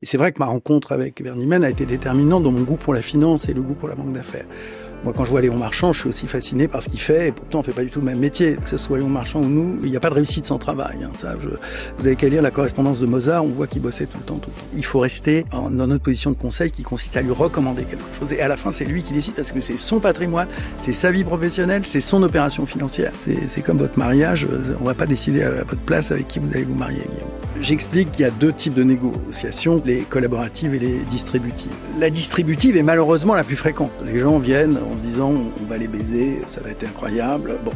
Et c'est vrai que ma rencontre avec Bernie Mann a été déterminante dans mon goût pour la finance et le goût pour la banque d'affaires. Moi, quand je vois Léon Marchand, je suis aussi fasciné par ce qu'il fait, et pourtant on fait pas du tout le même métier. Que ce soit Léon Marchand ou nous, il n'y a pas de réussite sans travail. Vous avez qu'à lire la correspondance de Mozart, on voit qu'il bossait tout le temps. Il faut rester dans notre position de conseil qui consiste à lui recommander quelque chose. Et à la fin, c'est lui qui décide parce que c'est son patrimoine, c'est sa vie professionnelle, c'est son opération financière. C'est comme votre mariage, on va pas décider à votre place avec qui vous allez vous marier, Guillaume. J'explique qu'il y a deux types de négociations, les collaboratives et les distributives. La distributive est malheureusement la plus fréquente. Les gens viennent en disant on va les baiser, ça va être incroyable. Bon.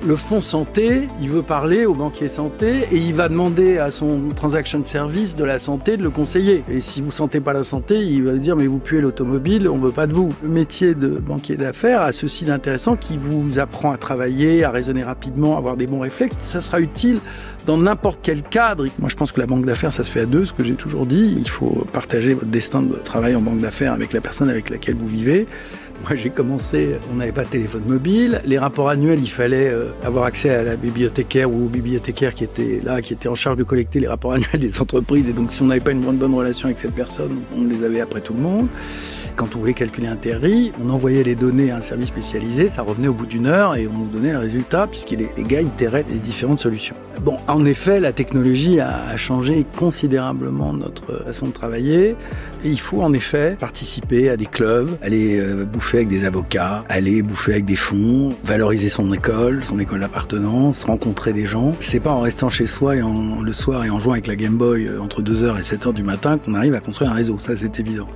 Le fonds santé, il veut parler au banquier santé et il va demander à son transaction service de la santé de le conseiller. Et si vous sentez pas la santé, il va dire mais vous puez l'automobile, on veut pas de vous. Le métier de banquier d'affaires a ceci d'intéressant qui vous apprend à travailler, à raisonner rapidement, à avoir des bons réflexes. Ça sera utile dans n'importe quel cadre. Moi, je pense que la banque d'affaires, ça se fait à deux, ce que j'ai toujours dit. Il faut partager votre destin de travail en banque d'affaires avec la personne avec laquelle vous vivez. Moi, j'ai commencé, on n'avait pas de téléphone mobile. Les rapports annuels, il fallait avoir accès à la bibliothécaire ou au bibliothécaire qui était en charge de collecter les rapports annuels des entreprises. Et donc, si on n'avait pas une bonne relation avec cette personne, on les avait après tout le monde. Quand on voulait calculer un TRI, on envoyait les données à un service spécialisé, ça revenait au bout d'une heure et on nous donnait le résultat puisque les gars itéraient les différentes solutions. Bon, en effet, la technologie a changé considérablement notre façon de travailler et il faut en effet participer à des clubs, aller bouffer avec des avocats, aller bouffer avec des fonds, valoriser son école d'appartenance, rencontrer des gens. C'est pas en restant chez soi le soir et en jouant avec la Game Boy entre 2h et 7h du matin qu'on arrive à construire un réseau, ça c'est évident.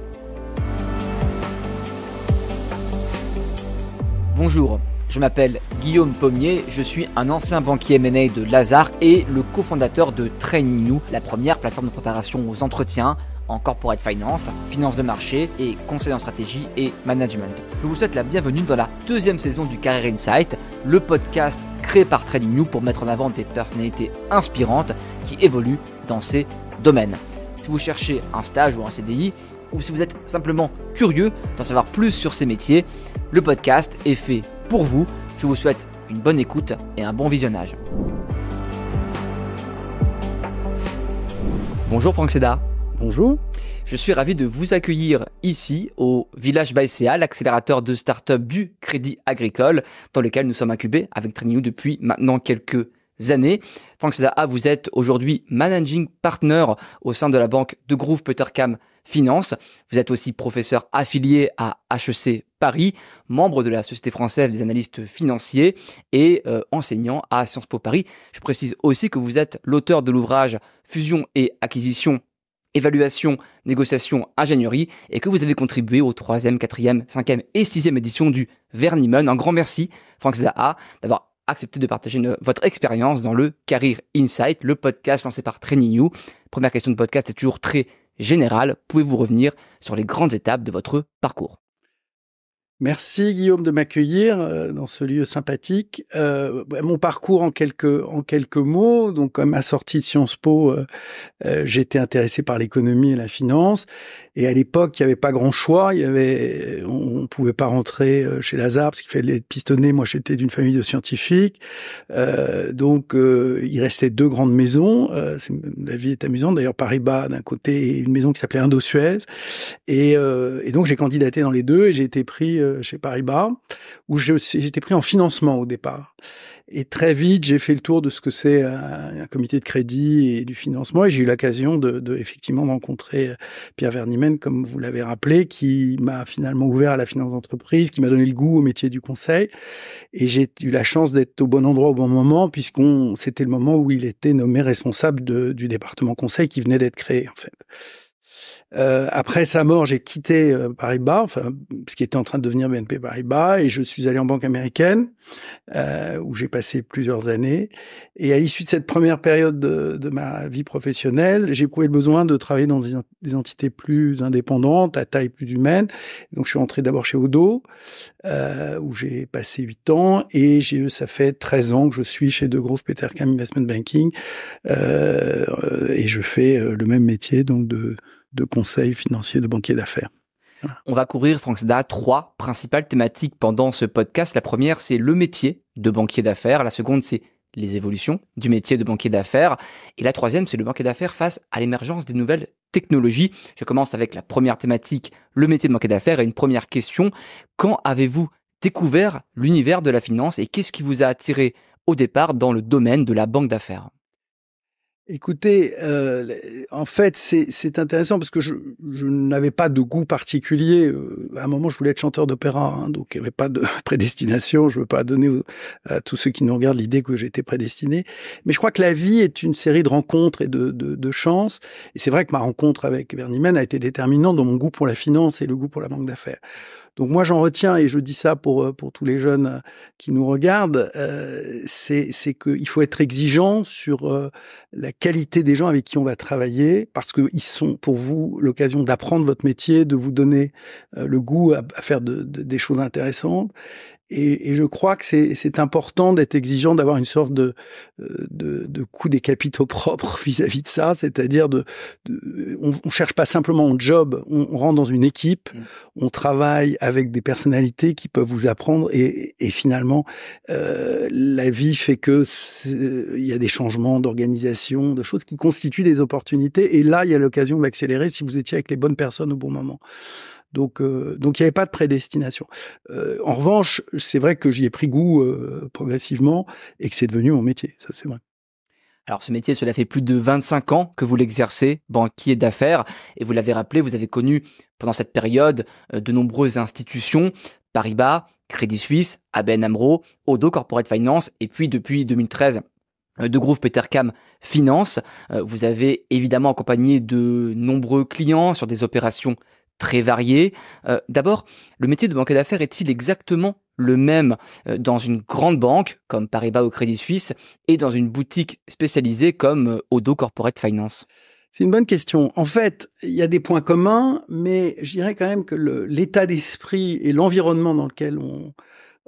Bonjour, je m'appelle Guillaume Pommier, je suis un ancien banquier M&A de Lazard et le cofondateur de Training You, la première plateforme de préparation aux entretiens en corporate finance, finance de marché et conseil en stratégie et management. Je vous souhaite la bienvenue dans la deuxième saison du Career Insight, le podcast créé par Training You pour mettre en avant des personnalités inspirantes qui évoluent dans ces domaines. Si vous cherchez un stage ou un CDI, ou si vous êtes simplement curieux d'en savoir plus sur ces métiers, le podcast est fait pour vous. Je vous souhaite une bonne écoute et un bon visionnage. Bonjour Franck Seda. Bonjour. Je suis ravi de vous accueillir ici au Village ByCA, l'accélérateur de start-up du crédit agricole, dans lequel nous sommes incubés avec Training You depuis maintenant quelques années. Franck Seda, vous êtes aujourd'hui managing partner au sein de la banque Degroof Petercam Finance. Vous êtes aussi professeur affilié à HEC Paris, membre de la Société française des analystes financiers et enseignant à Sciences Po Paris. Je précise aussi que vous êtes l'auteur de l'ouvrage Fusion et acquisition, évaluation, négociation, ingénierie et que vous avez contribué aux 3e, 4e, 5e et 6e éditions du Vernimmen. Un grand merci, Franck Seda, d'avoir accepté de partager votre expérience dans le Career Insight, le podcast lancé par Training You. Première question de podcast est toujours très générale. Pouvez-vous revenir sur les grandes étapes de votre parcours ? Merci Guillaume de m'accueillir dans ce lieu sympathique. Mon parcours en quelques mots. Donc, comme à sortie de Sciences Po, j'étais intéressé par l'économie et la finance. Et à l'époque, il n'y avait pas grand choix. On pouvait pas rentrer chez Lazard parce qu'il fallait être pistonné. Moi, j'étais d'une famille de scientifiques. Donc, il restait deux grandes maisons. La vie est amusante. D'ailleurs, Paribas d'un côté et une maison qui s'appelait Indo-Suez. Et donc, j'ai candidaté dans les deux et j'ai été pris chez Paribas, où j'étais pris en financement au départ. Et très vite, j'ai fait le tour de ce que c'est un comité de crédit et du financement, et j'ai eu l'occasion effectivement de rencontrer Pierre Vernimmen, comme vous l'avez rappelé, qui m'a finalement ouvert à la finance d'entreprise, qui m'a donné le goût au métier du conseil. Et j'ai eu la chance d'être au bon endroit au bon moment, c'était le moment où il était nommé responsable du département conseil qui venait d'être créé, en fait. Après sa mort, j'ai quitté Paribas, ce qui était en train de devenir BNP Paribas, et je suis allé en banque américaine, où j'ai passé plusieurs années. Et à l'issue de cette première période de ma vie professionnelle, j'ai éprouvé le besoin de travailler dans des entités plus indépendantes, à taille plus humaine. Donc je suis entré d'abord chez Odo, où j'ai passé 8 ans, et ça fait 13 ans que je suis chez Degroof Petercam Investment Banking, et je fais le même métier, donc de conseil financier de banquier d'affaires. Voilà. On va couvrir, Franck Seda, 3 principales thématiques pendant ce podcast. La première, c'est le métier de banquier d'affaires. La seconde, c'est les évolutions du métier de banquier d'affaires. Et la troisième, c'est le banquier d'affaires face à l'émergence des nouvelles technologie. Je commence avec la première thématique, le métier de banquier d'affaires, et une première question. Quand avez-vous découvert l'univers de la finance et qu'est-ce qui vous a attiré au départ dans le domaine de la banque d'affaires? Écoutez, en fait, c'est intéressant parce que je n'avais pas de goût particulier. À un moment, je voulais être chanteur d'opéra, hein, donc il n'y avait pas de prédestination. Je veux pas donner à tous ceux qui nous regardent l'idée que j'étais prédestiné. Mais je crois que la vie est une série de rencontres et de chances. Et c'est vrai que ma rencontre avec Bernie Mann a été déterminante dans mon goût pour la finance et le goût pour la banque d'affaires. Donc moi j'en retiens, et je dis ça pour tous les jeunes qui nous regardent, c'est qu'il faut être exigeant sur la qualité des gens avec qui on va travailler, parce qu'ils sont pour vous l'occasion d'apprendre votre métier, de vous donner le goût à faire des choses intéressantes. Et je crois que c'est important d'être exigeant, d'avoir une sorte de coût des capitaux propres vis-à-vis de ça, c'est-à-dire on cherche pas simplement un job, on rentre dans une équipe, on travaille avec des personnalités qui peuvent vous apprendre, et finalement la vie fait que il y a des changements d'organisation, de choses qui constituent des opportunités, et là il y a l'occasion d'accélérer si vous étiez avec les bonnes personnes au bon moment. Donc il n'y avait pas de prédestination. En revanche, c'est vrai que j'y ai pris goût progressivement et que c'est devenu mon métier. Ça, c'est vrai. Alors ce métier, cela fait plus de 25 ans que vous l'exercez, banquier d'affaires, et vous l'avez rappelé, vous avez connu pendant cette période de nombreuses institutions, Paribas, Crédit Suisse, ABN AMRO, Oddo Corporate Finance, et puis depuis 2013, Degroof Petercam Finance. Vous avez évidemment accompagné de nombreux clients sur des opérations très variés. D'abord, le métier de banquier d'affaires est-il exactement le même dans une grande banque comme Paribas ou Crédit Suisse et dans une boutique spécialisée comme Oddo Corporate Finance? C'est une bonne question. En fait, il y a des points communs, mais je dirais quand même que l'état d'esprit et l'environnement dans lequel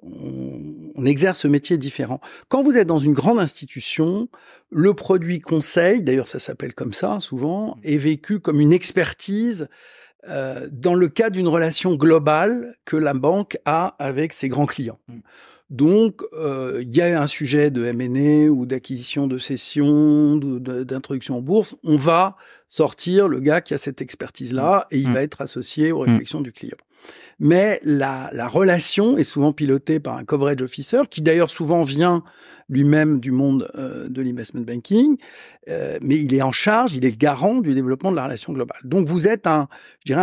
on exerce ce métier est différent. Quand vous êtes dans une grande institution, le produit conseil, d'ailleurs ça s'appelle comme ça souvent, est vécu comme une expertise dans le cadre d'une relation globale que la banque a avec ses grands clients. Donc, il y a un sujet de M&A ou d'acquisition de cession, d'introduction en bourse. On va sortir le gars qui a cette expertise-là et il va être associé aux réflexions du client. Mais la relation est souvent pilotée par un coverage officer qui d'ailleurs souvent vient lui-même du monde de l'investment banking, mais il est en charge, il est le garant du développement de la relation globale. Donc vous êtes un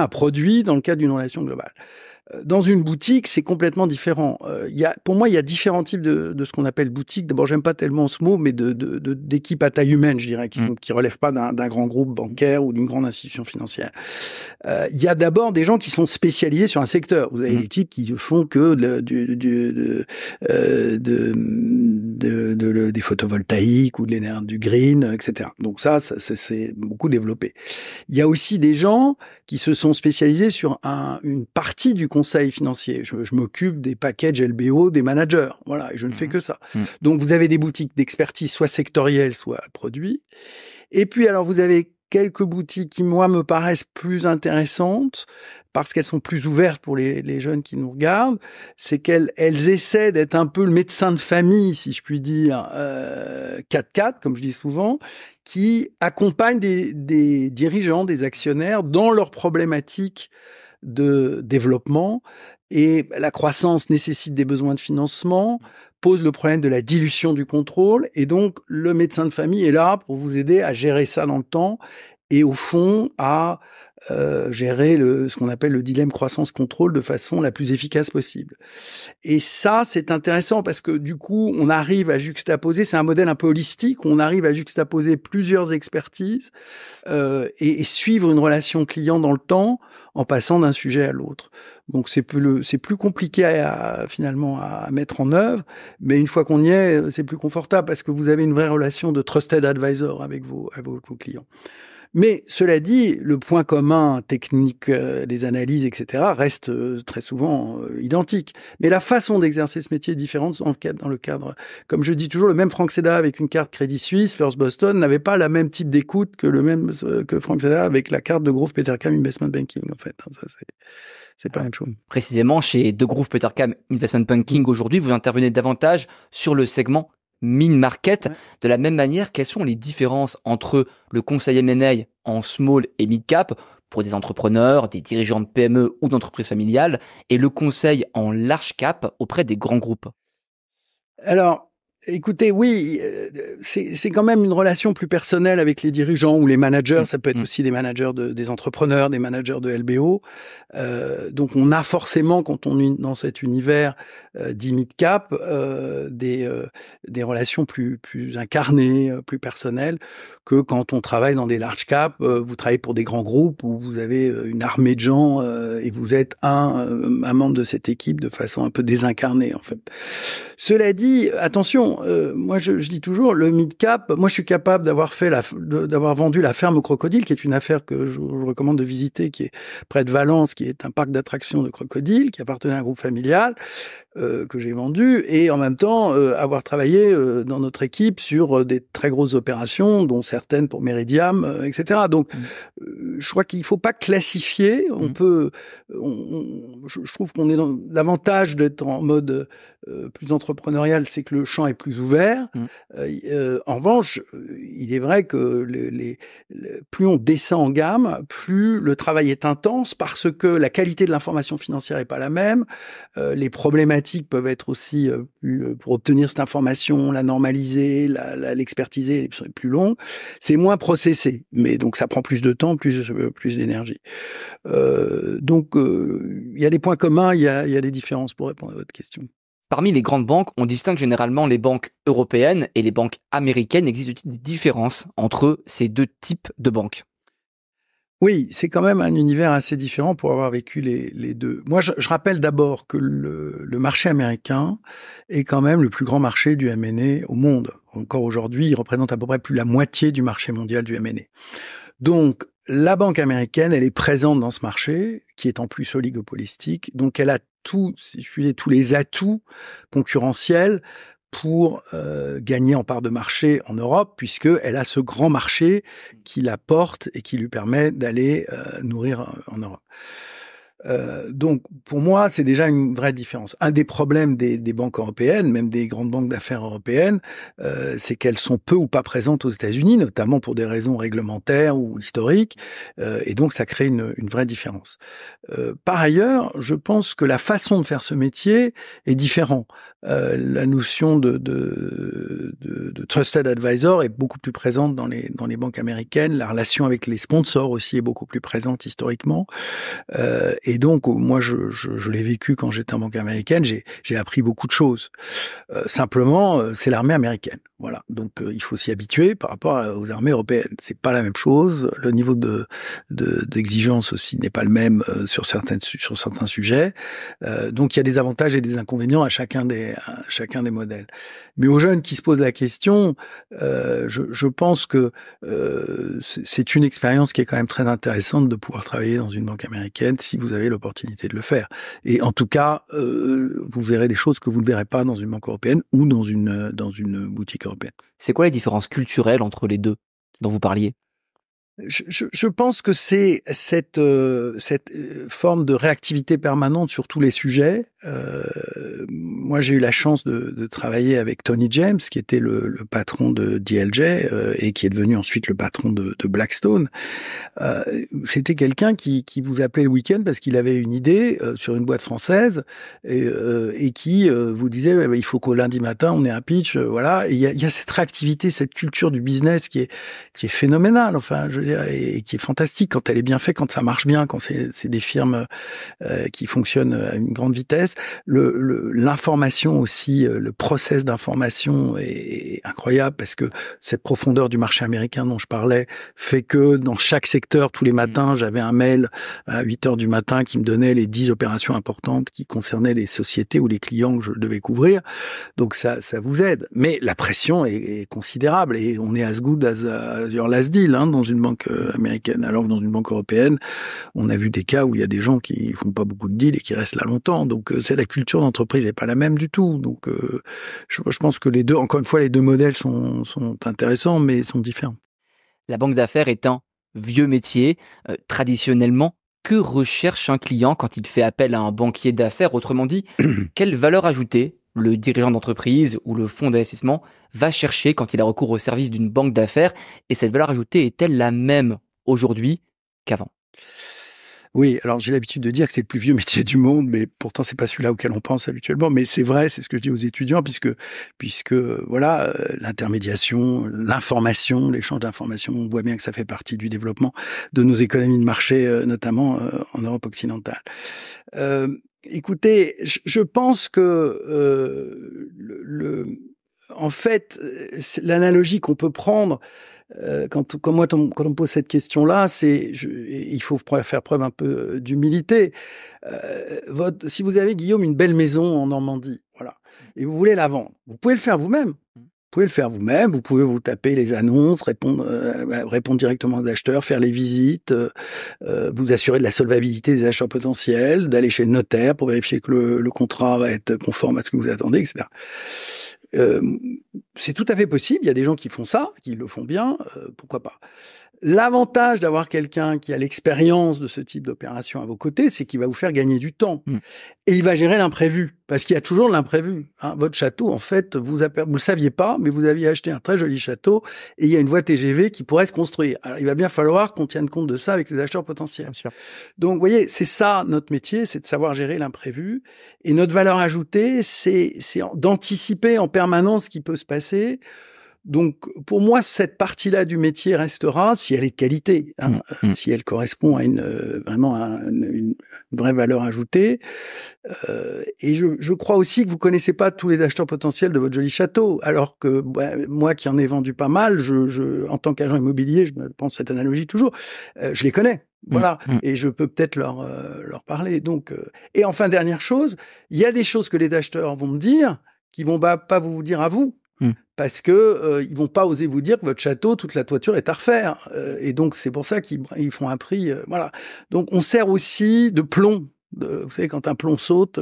produit dans le cadre d'une relation globale. Dans une boutique, c'est complètement différent. Pour moi, il y a différents types de ce qu'on appelle boutique. D'abord, j'aime pas tellement ce mot, mais d'équipes à taille humaine, je dirais, qui relèvent pas d'un grand groupe bancaire ou d'une grande institution financière. Il y a d'abord des gens qui sont spécialisés sur un secteur. Vous avez des types qui font que des photovoltaïques ou du green, etc. Donc ça c'est beaucoup développé. Il y a aussi des gens qui se sont spécialisés sur une partie du conseil financier. Je m'occupe des packages LBO des managers. Voilà, et je ne fais que ça. Donc vous avez des boutiques d'expertise, soit sectorielles, soit produits. Et puis alors vous avez quelques boutiques qui, moi, me paraissent plus intéressantes parce qu'elles sont plus ouvertes pour les jeunes qui nous regardent. C'est qu'elles essaient d'être un peu le médecin de famille, si je puis dire, 4x4, comme je dis souvent, qui accompagnent des dirigeants, des actionnaires dans leurs problématiques de développement. Et la croissance nécessite des besoins de financement, pose le problème de la dilution du contrôle, et donc le médecin de famille est là pour vous aider à gérer ça dans le temps et au fond à gérer ce qu'on appelle le dilemme croissance-contrôle de façon la plus efficace possible. Et ça, c'est intéressant parce que du coup, on arrive à juxtaposer, c'est un modèle un peu holistique, on arrive à juxtaposer plusieurs expertises et suivre une relation client dans le temps en passant d'un sujet à l'autre. Donc c'est plus compliqué finalement à mettre en œuvre, mais une fois qu'on y est, c'est plus confortable parce que vous avez une vraie relation de trusted advisor avec vos clients. Mais cela dit, le point commun technique des analyses, etc., reste très souvent identique. Mais la façon d'exercer ce métier est différente dans le cadre. Comme je dis toujours, le même Franck Seda avec une carte Crédit Suisse, First Boston, n'avait pas la même type d'écoute que Franck Seda avec la carte de Degroof Petercam Investment Banking, en fait. Ça, c'est pas la même chose. Précisément, chez Degroof Petercam Investment Banking, aujourd'hui, vous intervenez davantage sur le segment mid-market. Ouais. De la même manière, quelles sont les différences entre le conseil M&A en small et mid-cap pour des entrepreneurs, des dirigeants de PME ou d'entreprises familiales et le conseil en large-cap auprès des grands groupes? Alors, écoutez, oui, c'est quand même une relation plus personnelle avec les dirigeants ou les managers. Ça peut être aussi des managers des entrepreneurs, des managers de LBO. Donc, on a forcément, quand on est dans cet univers dit mid-cap, des relations plus incarnées, plus personnelles que quand on travaille dans des large cap. Vous travaillez pour des grands groupes où vous avez une armée de gens et vous êtes un membre de cette équipe de façon un peu désincarnée, en fait. Cela dit, attention, moi je dis toujours, le mid-cap, moi je suis capable d'avoir vendu la ferme au crocodile, qui est une affaire que je vous recommande de visiter, qui est près de Valence, qui est un parc d'attractions de crocodiles, qui appartenait à un groupe familial, que j'ai vendu, et en même temps avoir travaillé dans notre équipe sur des très grosses opérations, dont certaines pour Meridiam, etc. Donc, je crois qu'il faut pas classifier. On peut, je trouve qu'on est dans l'avantage d'être en mode plus entrepreneurial, c'est que le champ est plus ouvert. En revanche, il est vrai que plus on descend en gamme, plus le travail est intense parce que la qualité de l'information financière est pas la même. Les problématiques peuvent être aussi pour obtenir cette information, la normaliser, l'expertiser, c'est plus long. C'est moins processé, mais donc ça prend plus de temps, plus d'énergie. Donc il y a des points communs, il y a des différences pour répondre à votre question. Parmi les grandes banques, on distingue généralement les banques européennes et les banques américaines. Existe-t-il des différences entre ces deux types de banques? Oui, c'est quand même un univers assez différent pour avoir vécu les deux. Moi, je rappelle d'abord que le marché américain est quand même le plus grand marché du M&A au monde. Encore aujourd'hui, il représente à peu près plus de la moitié du marché mondial du M&A. Donc, la banque américaine, elle est présente dans ce marché, qui est en plus oligopolistique. Donc, elle a tous les atouts concurrentiels pour gagner en part de marché en Europe, puisqu'elle a ce grand marché qui la porte et qui lui permet d'aller nourrir en Europe. Donc, pour moi, c'est déjà une vraie différence. Un des problèmes des banques européennes, même des grandes banques d'affaires européennes, c'est qu'elles sont peu ou pas présentes aux États-Unis, notamment pour des raisons réglementaires ou historiques, et donc ça crée une vraie différence. Par ailleurs, je pense que la façon de faire ce métier est différente. La notion de trusted advisor est beaucoup plus présente dans les banques américaines. La relation avec les sponsors aussi est beaucoup plus présente historiquement. Et donc, moi, je l'ai vécu quand j'étais en banque américaine. J'ai appris beaucoup de choses. Simplement, c'est l'armée américaine. Voilà. Donc, il faut s'y habituer par rapport aux armées européennes. C'est pas la même chose. Le niveau d'exigence aussi n'est pas le même sur certains sujets. Donc, il y a des avantages et des inconvénients à chacun des modèles. Mais aux jeunes qui se posent la question, je pense que c'est une expérience qui est quand même très intéressante de pouvoir travailler dans une banque américaine si vous avez l'opportunité de le faire. Et en tout cas, vous verrez des choses que vous ne verrez pas dans une banque européenne ou dans une boutique européenne. C'est quoi les différences culturelles entre les deux dont vous parliez? Je pense que c'est cette forme de réactivité permanente sur tous les sujets. Moi, j'ai eu la chance de travailler avec Tony James, qui était le patron de DLJ et qui est devenu ensuite le patron de Blackstone. C'était quelqu'un qui vous appelait le week-end parce qu'il avait une idée sur une boîte française et qui vous disait il faut qu'au lundi matin on ait un pitch, voilà. Et il y a cette réactivité, cette culture du business qui est phénoménale. Enfin, je veux dire, et qui est fantastique quand elle est bien faite, quand ça marche bien, quand c'est des firmes qui fonctionnent à une grande vitesse. L'information aussi, le process d'information est incroyable parce que cette profondeur du marché américain dont je parlais fait que dans chaque secteur, tous les matins, j'avais un mail à 8h du matin qui me donnait les 10 opérations importantes qui concernaient les sociétés ou les clients que je devais couvrir. Donc ça vous aide. Mais la pression est considérable et on est as good as your last deal dans une banque américaine. Alors que dans une banque européenne, on a vu des cas où il y a des gens qui font pas beaucoup de deals et qui restent là longtemps. Donc c'est la culture d'entreprise n'est pas la même du tout. Donc je pense que les deux, encore une fois, les deux modèles sont intéressants, mais sont différents. La banque d'affaires est un vieux métier. Traditionnellement, que recherche un client quand il fait appel à un banquier d'affaires? Autrement dit, quelle valeur ajoutée le dirigeant d'entreprise ou le fonds d'investissement va chercher quand il a recours au service d'une banque d'affaires? Et cette valeur ajoutée est-elle la même aujourd'hui qu'avant? Oui, alors j'ai l'habitude de dire que c'est le plus vieux métier du monde, mais pourtant c'est pas celui-là auquel on pense habituellement. Mais c'est vrai, c'est ce que je dis aux étudiants, puisque voilà, l'intermédiation, l'information, l'échange d'informations, on voit bien que ça fait partie du développement de nos économies de marché, notamment en Europe occidentale. Écoutez, je pense que en fait, l'analogie qu'on peut prendre quand on me pose cette question-là, il faut faire preuve un peu d'humilité. Si vous avez, Guillaume, une belle maison en Normandie, voilà, et vous voulez la vendre, vous pouvez le faire vous-même. Vous pouvez vous taper les annonces, répondre directement aux acheteurs, faire les visites, vous assurer de la solvabilité des acheteurs potentiels, d'aller chez le notaire pour vérifier que le contrat va être conforme à ce que vous attendez, etc. C'est tout à fait possible. Il y a des gens qui font ça, qui le font bien. Pourquoi pas? L'avantage d'avoir quelqu'un qui a l'expérience de ce type d'opération à vos côtés, c'est qu'il va vous faire gagner du temps. Et il va gérer l'imprévu. Parce qu'il y a toujours de l'imprévu. Votre château, en fait, vous le saviez pas, mais vous aviez acheté un très joli château et il y a une voie TGV qui pourrait se construire. Alors, il va bien falloir qu'on tienne compte de ça avec les acheteurs potentiels. Bien sûr. Donc, vous voyez, c'est ça notre métier, c'est de savoir gérer l'imprévu. Et notre valeur ajoutée, c'est d'anticiper en permanence ce qui peut se passer. Donc, pour moi, cette partie-là du métier restera si elle est de qualité, si elle correspond à vraiment à une vraie valeur ajoutée. Et je crois aussi que vous connaissez pas tous les acheteurs potentiels de votre joli château, alors que moi qui en ai vendu pas mal, en tant qu'agent immobilier, je me pense cette analogie toujours, je les connais. Voilà, et je peux peut-être leur parler. Donc, et enfin, dernière chose, il y a des choses que les acheteurs vont me dire qui vont pas vous dire à vous. Parce que ils vont pas oser vous dire que votre château, toute la toiture est à refaire. Et donc, c'est pour ça qu'ils font un prix. Voilà. Donc, on sert aussi de plomb. Vous savez, quand un plomb saute,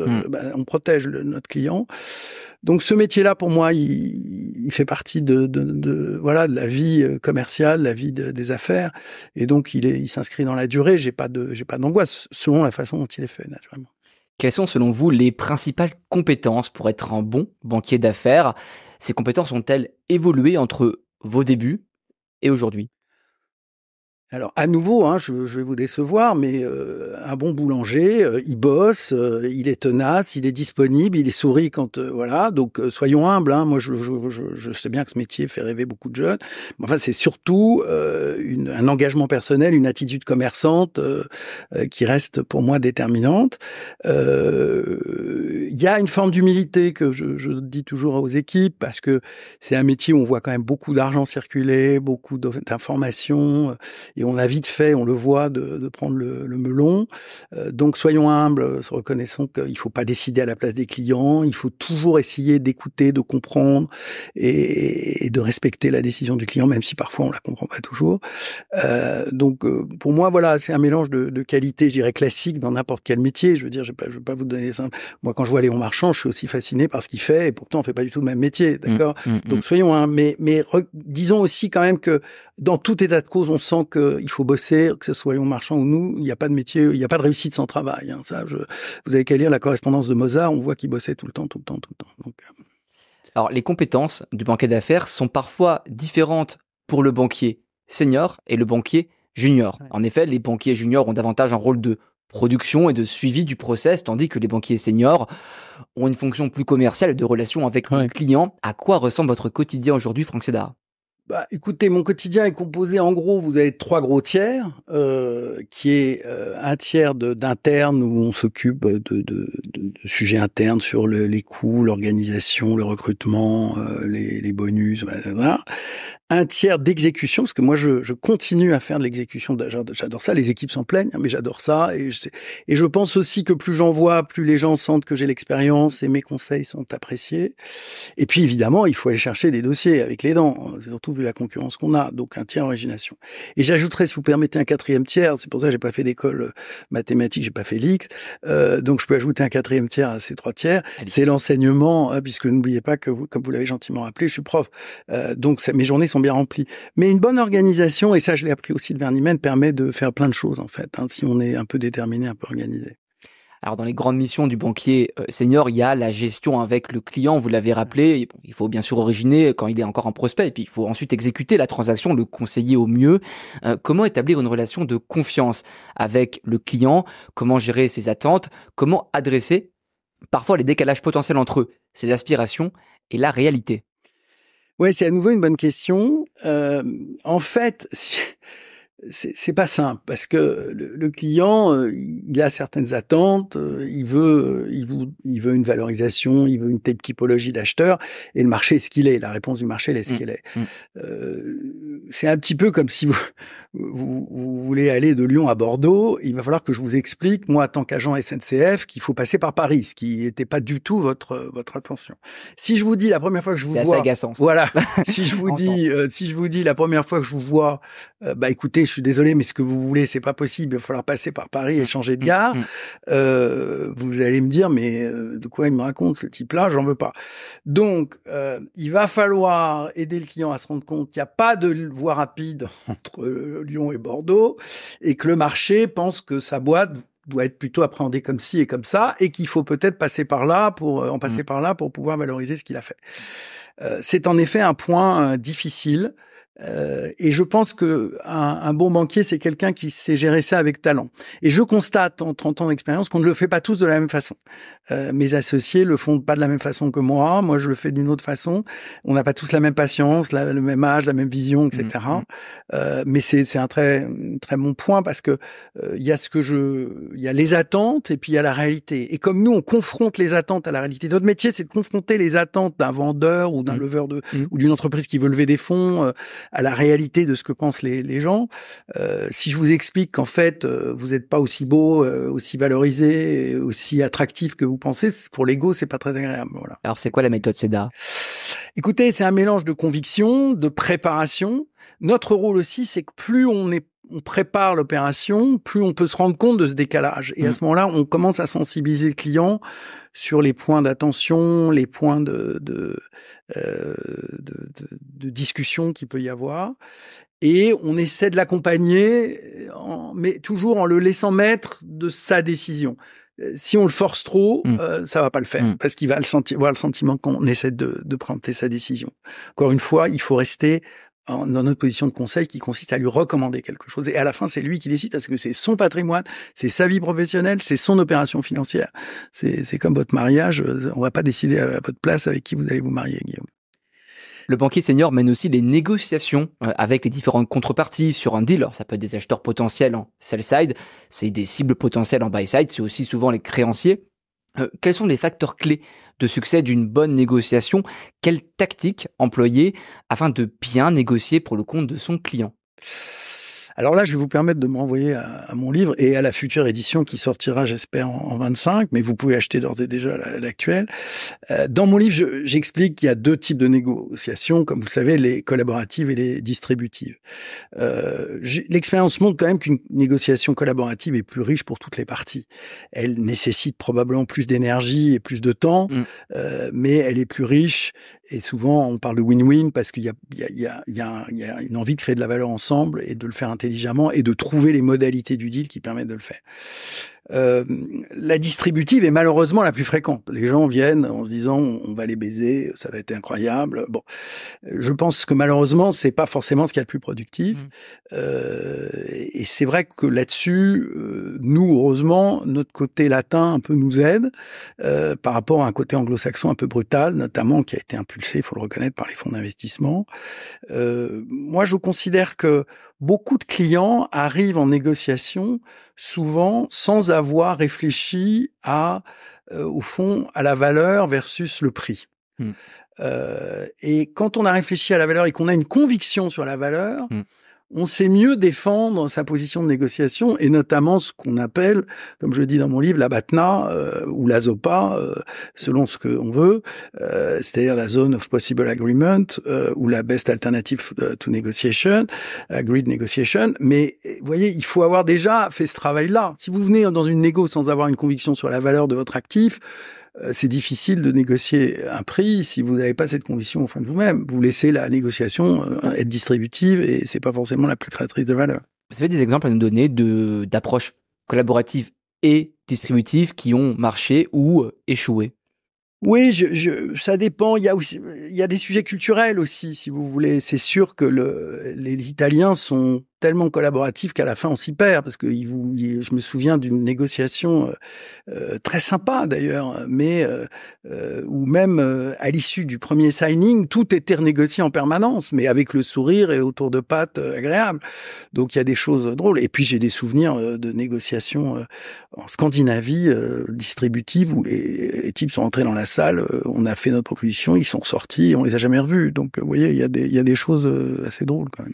on protège notre client. Donc, ce métier-là, pour moi, il fait partie de la vie commerciale, la vie des affaires. Et donc, il s'inscrit dans la durée. J'ai pas d'angoisse selon la façon dont il est fait, naturellement. Quelles sont, selon vous, les principales compétences pour être un bon banquier d'affaires? Ces compétences ont-elles évolué entre vos débuts et aujourd'hui? Alors, à nouveau, je vais vous décevoir, mais un bon boulanger, il bosse, il est tenace, il est disponible, il est sourit quand voilà. Donc, soyons humbles. Moi, je sais bien que ce métier fait rêver beaucoup de jeunes. Mais enfin, c'est surtout un engagement personnel, une attitude commerçante qui reste pour moi déterminante. Il y a une forme d'humilité que je dis toujours aux équipes parce que c'est un métier où on voit quand même beaucoup d'argent circuler, beaucoup d'informations. Et on a vite fait, on le voit, de prendre le melon. Donc, soyons humbles, reconnaissons qu'il faut pas décider à la place des clients. Il faut toujours essayer d'écouter, de comprendre et de respecter la décision du client, même si parfois on la comprend pas toujours. Donc, pour moi, voilà, c'est un mélange de qualité, je dirais, classique dans n'importe quel métier. Je veux dire, je vais pas vous donner ça. Moi, quand je vois Léon Marchand, je suis aussi fasciné par ce qu'il fait et pourtant, on fait pas du tout le même métier, d'accord? Donc, soyons humbles. Mais disons aussi quand même que dans tout état de cause, on sent qu'il faut bosser, que ce soit Léon Marchand ou nous, il n'y a pas de métier, il n'y a pas de réussite sans travail. Vous avez qu'à lire la correspondance de Mozart, on voit qu'il bossait tout le temps. Donc, Alors, les compétences du banquier d'affaires sont parfois différentes pour le banquier senior et le banquier junior. Ouais. En effet, les banquiers juniors ont davantage un rôle de production et de suivi du process, tandis que les banquiers seniors ont une fonction plus commerciale et de relation avec le client. À quoi ressemble votre quotidien aujourd'hui, Franck Sédara? Écoutez, mon quotidien est composé, en gros, vous avez 3 gros tiers, qui est un tiers d'interne où on s'occupe de sujets internes sur les coûts, l'organisation, le recrutement, les bonus, voilà. Un tiers d'exécution, parce que moi je continue à faire de l'exécution, j'adore ça, les équipes s'en plaignent, mais j'adore ça, et je pense aussi que plus j'en vois, plus les gens sentent que j'ai l'expérience et mes conseils sont appréciés. Et puis évidemment, il faut aller chercher des dossiers avec les dents, surtout vu la concurrence qu'on a, donc un tiers origination. Et j'ajouterais, si vous permettez, un 4e tiers, c'est pour ça que j'ai pas fait d'école mathématique, j'ai pas fait l'X, donc je peux ajouter un 4e tiers à ces 3 tiers, c'est l'enseignement, puisque n'oubliez pas que vous, comme vous l'avez gentiment rappelé, je suis prof, donc mes journées sont bien rempli. Mais une bonne organisation, et ça je l'ai appris aussi de Vernimmen, permet de faire plein de choses en fait, si on est un peu déterminé, un peu organisé. Alors dans les grandes missions du banquier senior, il y a la gestion avec le client, vous l'avez rappelé. Et bon, il faut bien sûr originer quand il est encore un prospect, et puis il faut ensuite exécuter la transaction, le conseiller au mieux. Comment établir une relation de confiance avec le client? Comment gérer ses attentes? Comment adresser parfois les décalages potentiels entre ses aspirations et la réalité? Ouais, c'est à nouveau une bonne question. En fait, c'est pas simple parce que le client, il a certaines attentes, il veut une valorisation, il veut une telle typologie d'acheteur, et le marché est ce qu'il est. La réponse du marché elle est ce qu'elle est. C'est un petit peu comme si vous voulez aller de Lyon à Bordeaux, il va falloir que je vous explique, moi, en tant qu'agent SNCF, qu'il faut passer par Paris, ce qui n'était pas du tout votre intention. Si je vous dis la première fois que je vous vois, c'est assez agaçant. Voilà. Si je vous dis la première fois que je vous vois, bah écoutez, je suis désolé, mais ce que vous voulez, c'est pas possible. Il va falloir passer par Paris et changer de gare. Vous allez me dire, mais de quoi il me raconte ce type-là? J'en veux pas. Donc, il va falloir aider le client à se rendre compte qu'il n'y a pas de voie rapide entre Lyon et Bordeaux, et que le marché pense que sa boîte doit être plutôt appréhendée comme ci et comme ça, et qu'il faut peut-être passer par là pour pouvoir valoriser ce qu'il a fait. C'est en effet un point difficile. Et je pense que un bon banquier, c'est quelqu'un qui sait gérer ça avec talent. Et je constate en 30 ans d'expérience qu'on ne le fait pas tous de la même façon. Mes associés le font pas de la même façon que moi. Moi, je le fais d'une autre façon. On n'a pas tous la même patience, le même âge, la même vision, etc. Mais c'est un très bon point parce que il y a les attentes et puis il y a la réalité. Et comme nous, on confronte les attentes à la réalité. Notre métier, c'est de confronter les attentes d'un vendeur ou d'un leveur ou d'une entreprise qui veut lever des fonds à la réalité de ce que pensent les gens. Si je vous explique qu'en fait, vous n'êtes pas aussi beau, aussi valorisé, aussi attractif que vous pensez, pour l'ego, c'est pas très agréable. Voilà. Alors, c'est quoi la méthode SEDA? Écoutez, c'est un mélange de conviction, de préparation. Notre rôle aussi, c'est que plus on prépare l'opération, plus on peut se rendre compte de ce décalage. Et à ce moment-là, on commence à sensibiliser le client sur les points d'attention, les points de discussion qu'il peut y avoir. Et on essaie de l'accompagner, mais toujours en le laissant maître de sa décision. Si on le force trop, ça va pas le faire, parce qu'il va avoir le sentiment qu'on essaie de prendre sa décision. Encore une fois, il faut rester dans notre position de conseil qui consiste à lui recommander quelque chose. Et à la fin, c'est lui qui décide parce que c'est son patrimoine, c'est sa vie professionnelle, c'est son opération financière. C'est comme votre mariage, on va pas décider à votre place avec qui vous allez vous marier, Guillaume. Le banquier senior mène aussi les négociations avec les différentes contreparties sur un deal. Alors, ça peut être des acheteurs potentiels en sell side, c'est des cibles potentielles en buy side, c'est aussi souvent les créanciers. Quels sont les facteurs clés de succès d'une bonne négociation? Quelles tactiques employer afin de bien négocier pour le compte de son client? Alors là, je vais vous permettre de me renvoyer à mon livre et à la future édition qui sortira, j'espère, en 25, mais vous pouvez acheter d'ores et déjà l'actuelle. Dans mon livre, j'explique qu'il y a deux types de négociations, comme vous savez, les collaboratives et les distributives. L'expérience montre quand même qu'une négociation collaborative est plus riche pour toutes les parties. Elle nécessite probablement plus d'énergie et plus de temps, mais elle est plus riche. Et souvent, on parle de win-win parce qu'il y a une envie de créer de la valeur ensemble et de le faire intelligemment et de trouver les modalités du deal qui permettent de le faire. La distributive est malheureusement la plus fréquente. Les gens viennent en se disant on va les baiser, ça va être incroyable. Bon, je pense que malheureusement c'est pas forcément ce qu'il y a de plus productif. Et c'est vrai que là-dessus, nous heureusement notre côté latin un peu nous aide par rapport à un côté anglo-saxon un peu brutal, notamment qui a été impulsé, il faut le reconnaître, par les fonds d'investissement. Moi, je considère que beaucoup de clients arrivent en négociation souvent sans avoir réfléchi au fond, à la valeur versus le prix. Et quand on a réfléchi à la valeur et qu'on a une conviction sur la valeur, on sait mieux défendre sa position de négociation et notamment ce qu'on appelle, comme je dis dans mon livre, la BATNA ou la ZOPA, selon ce qu'on veut, c'est-à-dire la zone of possible agreement ou la best alternative to negotiation, agreed negotiation. Mais vous voyez, il faut avoir déjà fait ce travail-là. Si vous venez dans une négo sans avoir une conviction sur la valeur de votre actif, c'est difficile de négocier un prix si vous n'avez pas cette conviction au fond de vous-même. Vous laissez la négociation être distributive et c'est pas forcément la plus créatrice de valeur. Vous avez des exemples à nous donner d'approches collaboratives et distributifs qui ont marché ou échoué? Oui, ça dépend. Il y a des sujets culturels aussi, si vous voulez. C'est sûr que les Italiens sont tellement collaboratifs qu'à la fin on s'y perd, parce que je me souviens d'une négociation très sympa d'ailleurs, mais où même à l'issue du premier signing, tout était renégocié en permanence, mais avec le sourire et autour de pattes agréables. Donc il y a des choses drôles. Et puis j'ai des souvenirs de négociations en Scandinavie distributives où les types sont entrés dans la salle, on a fait notre proposition, ils sont ressortis, on les a jamais revus. Donc vous voyez, il y a des choses assez drôles quand même.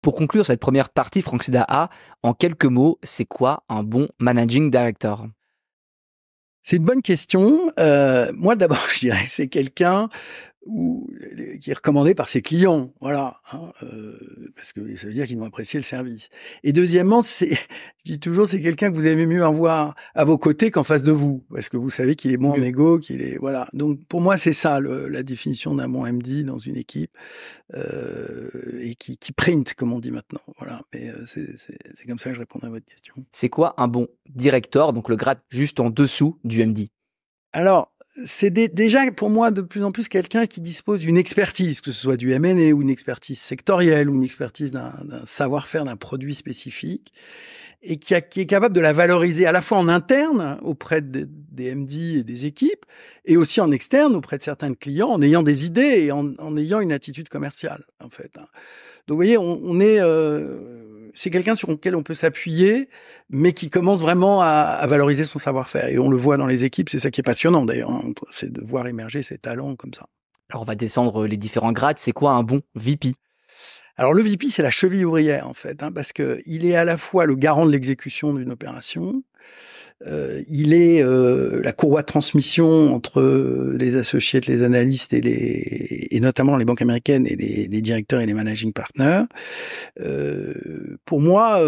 Pour conclure cette première partie, Franck Sédat, en quelques mots, c'est quoi un bon managing director? C'est une bonne question. Moi, d'abord, je dirais que c'est quelqu'un qui est recommandé par ses clients, voilà, hein, parce que ça veut dire qu'ils vont apprécier le service. Et deuxièmement, je dis toujours, c'est quelqu'un que vous aimez mieux avoir à vos côtés qu'en face de vous, parce que vous savez qu'il est bon en égo, voilà. Donc pour moi, c'est ça la définition d'un bon MD dans une équipe, et qui print, comme on dit maintenant, voilà. Mais c'est comme ça que je répondrai à votre question. C'est quoi un bon director, donc le grade juste en dessous du MD? Alors, c'est déjà pour moi de plus en plus quelqu'un qui dispose d'une expertise, que ce soit du M&A ou une expertise sectorielle ou une expertise d'un savoir-faire d'un produit spécifique, et qui est capable de la valoriser à la fois en interne auprès des MD et des équipes, et aussi en externe auprès de certains clients, en ayant des idées et en ayant une attitude commerciale, en fait. Donc, vous voyez, c'est quelqu'un sur lequel on peut s'appuyer, mais qui commence vraiment à valoriser son savoir-faire. Et on le voit dans les équipes, c'est ça qui est passionnant d'ailleurs, hein, c'est de voir émerger ces talents comme ça. Alors on va descendre les différents grades, c'est quoi un bon VP? Alors le VP, c'est la cheville ouvrière en fait, hein, parce que il est à la fois le garant de l'exécution d'une opération, il est la courroie de transmission entre les associés, les analystes et notamment les banques américaines et les directeurs et les managing partners. Pour moi,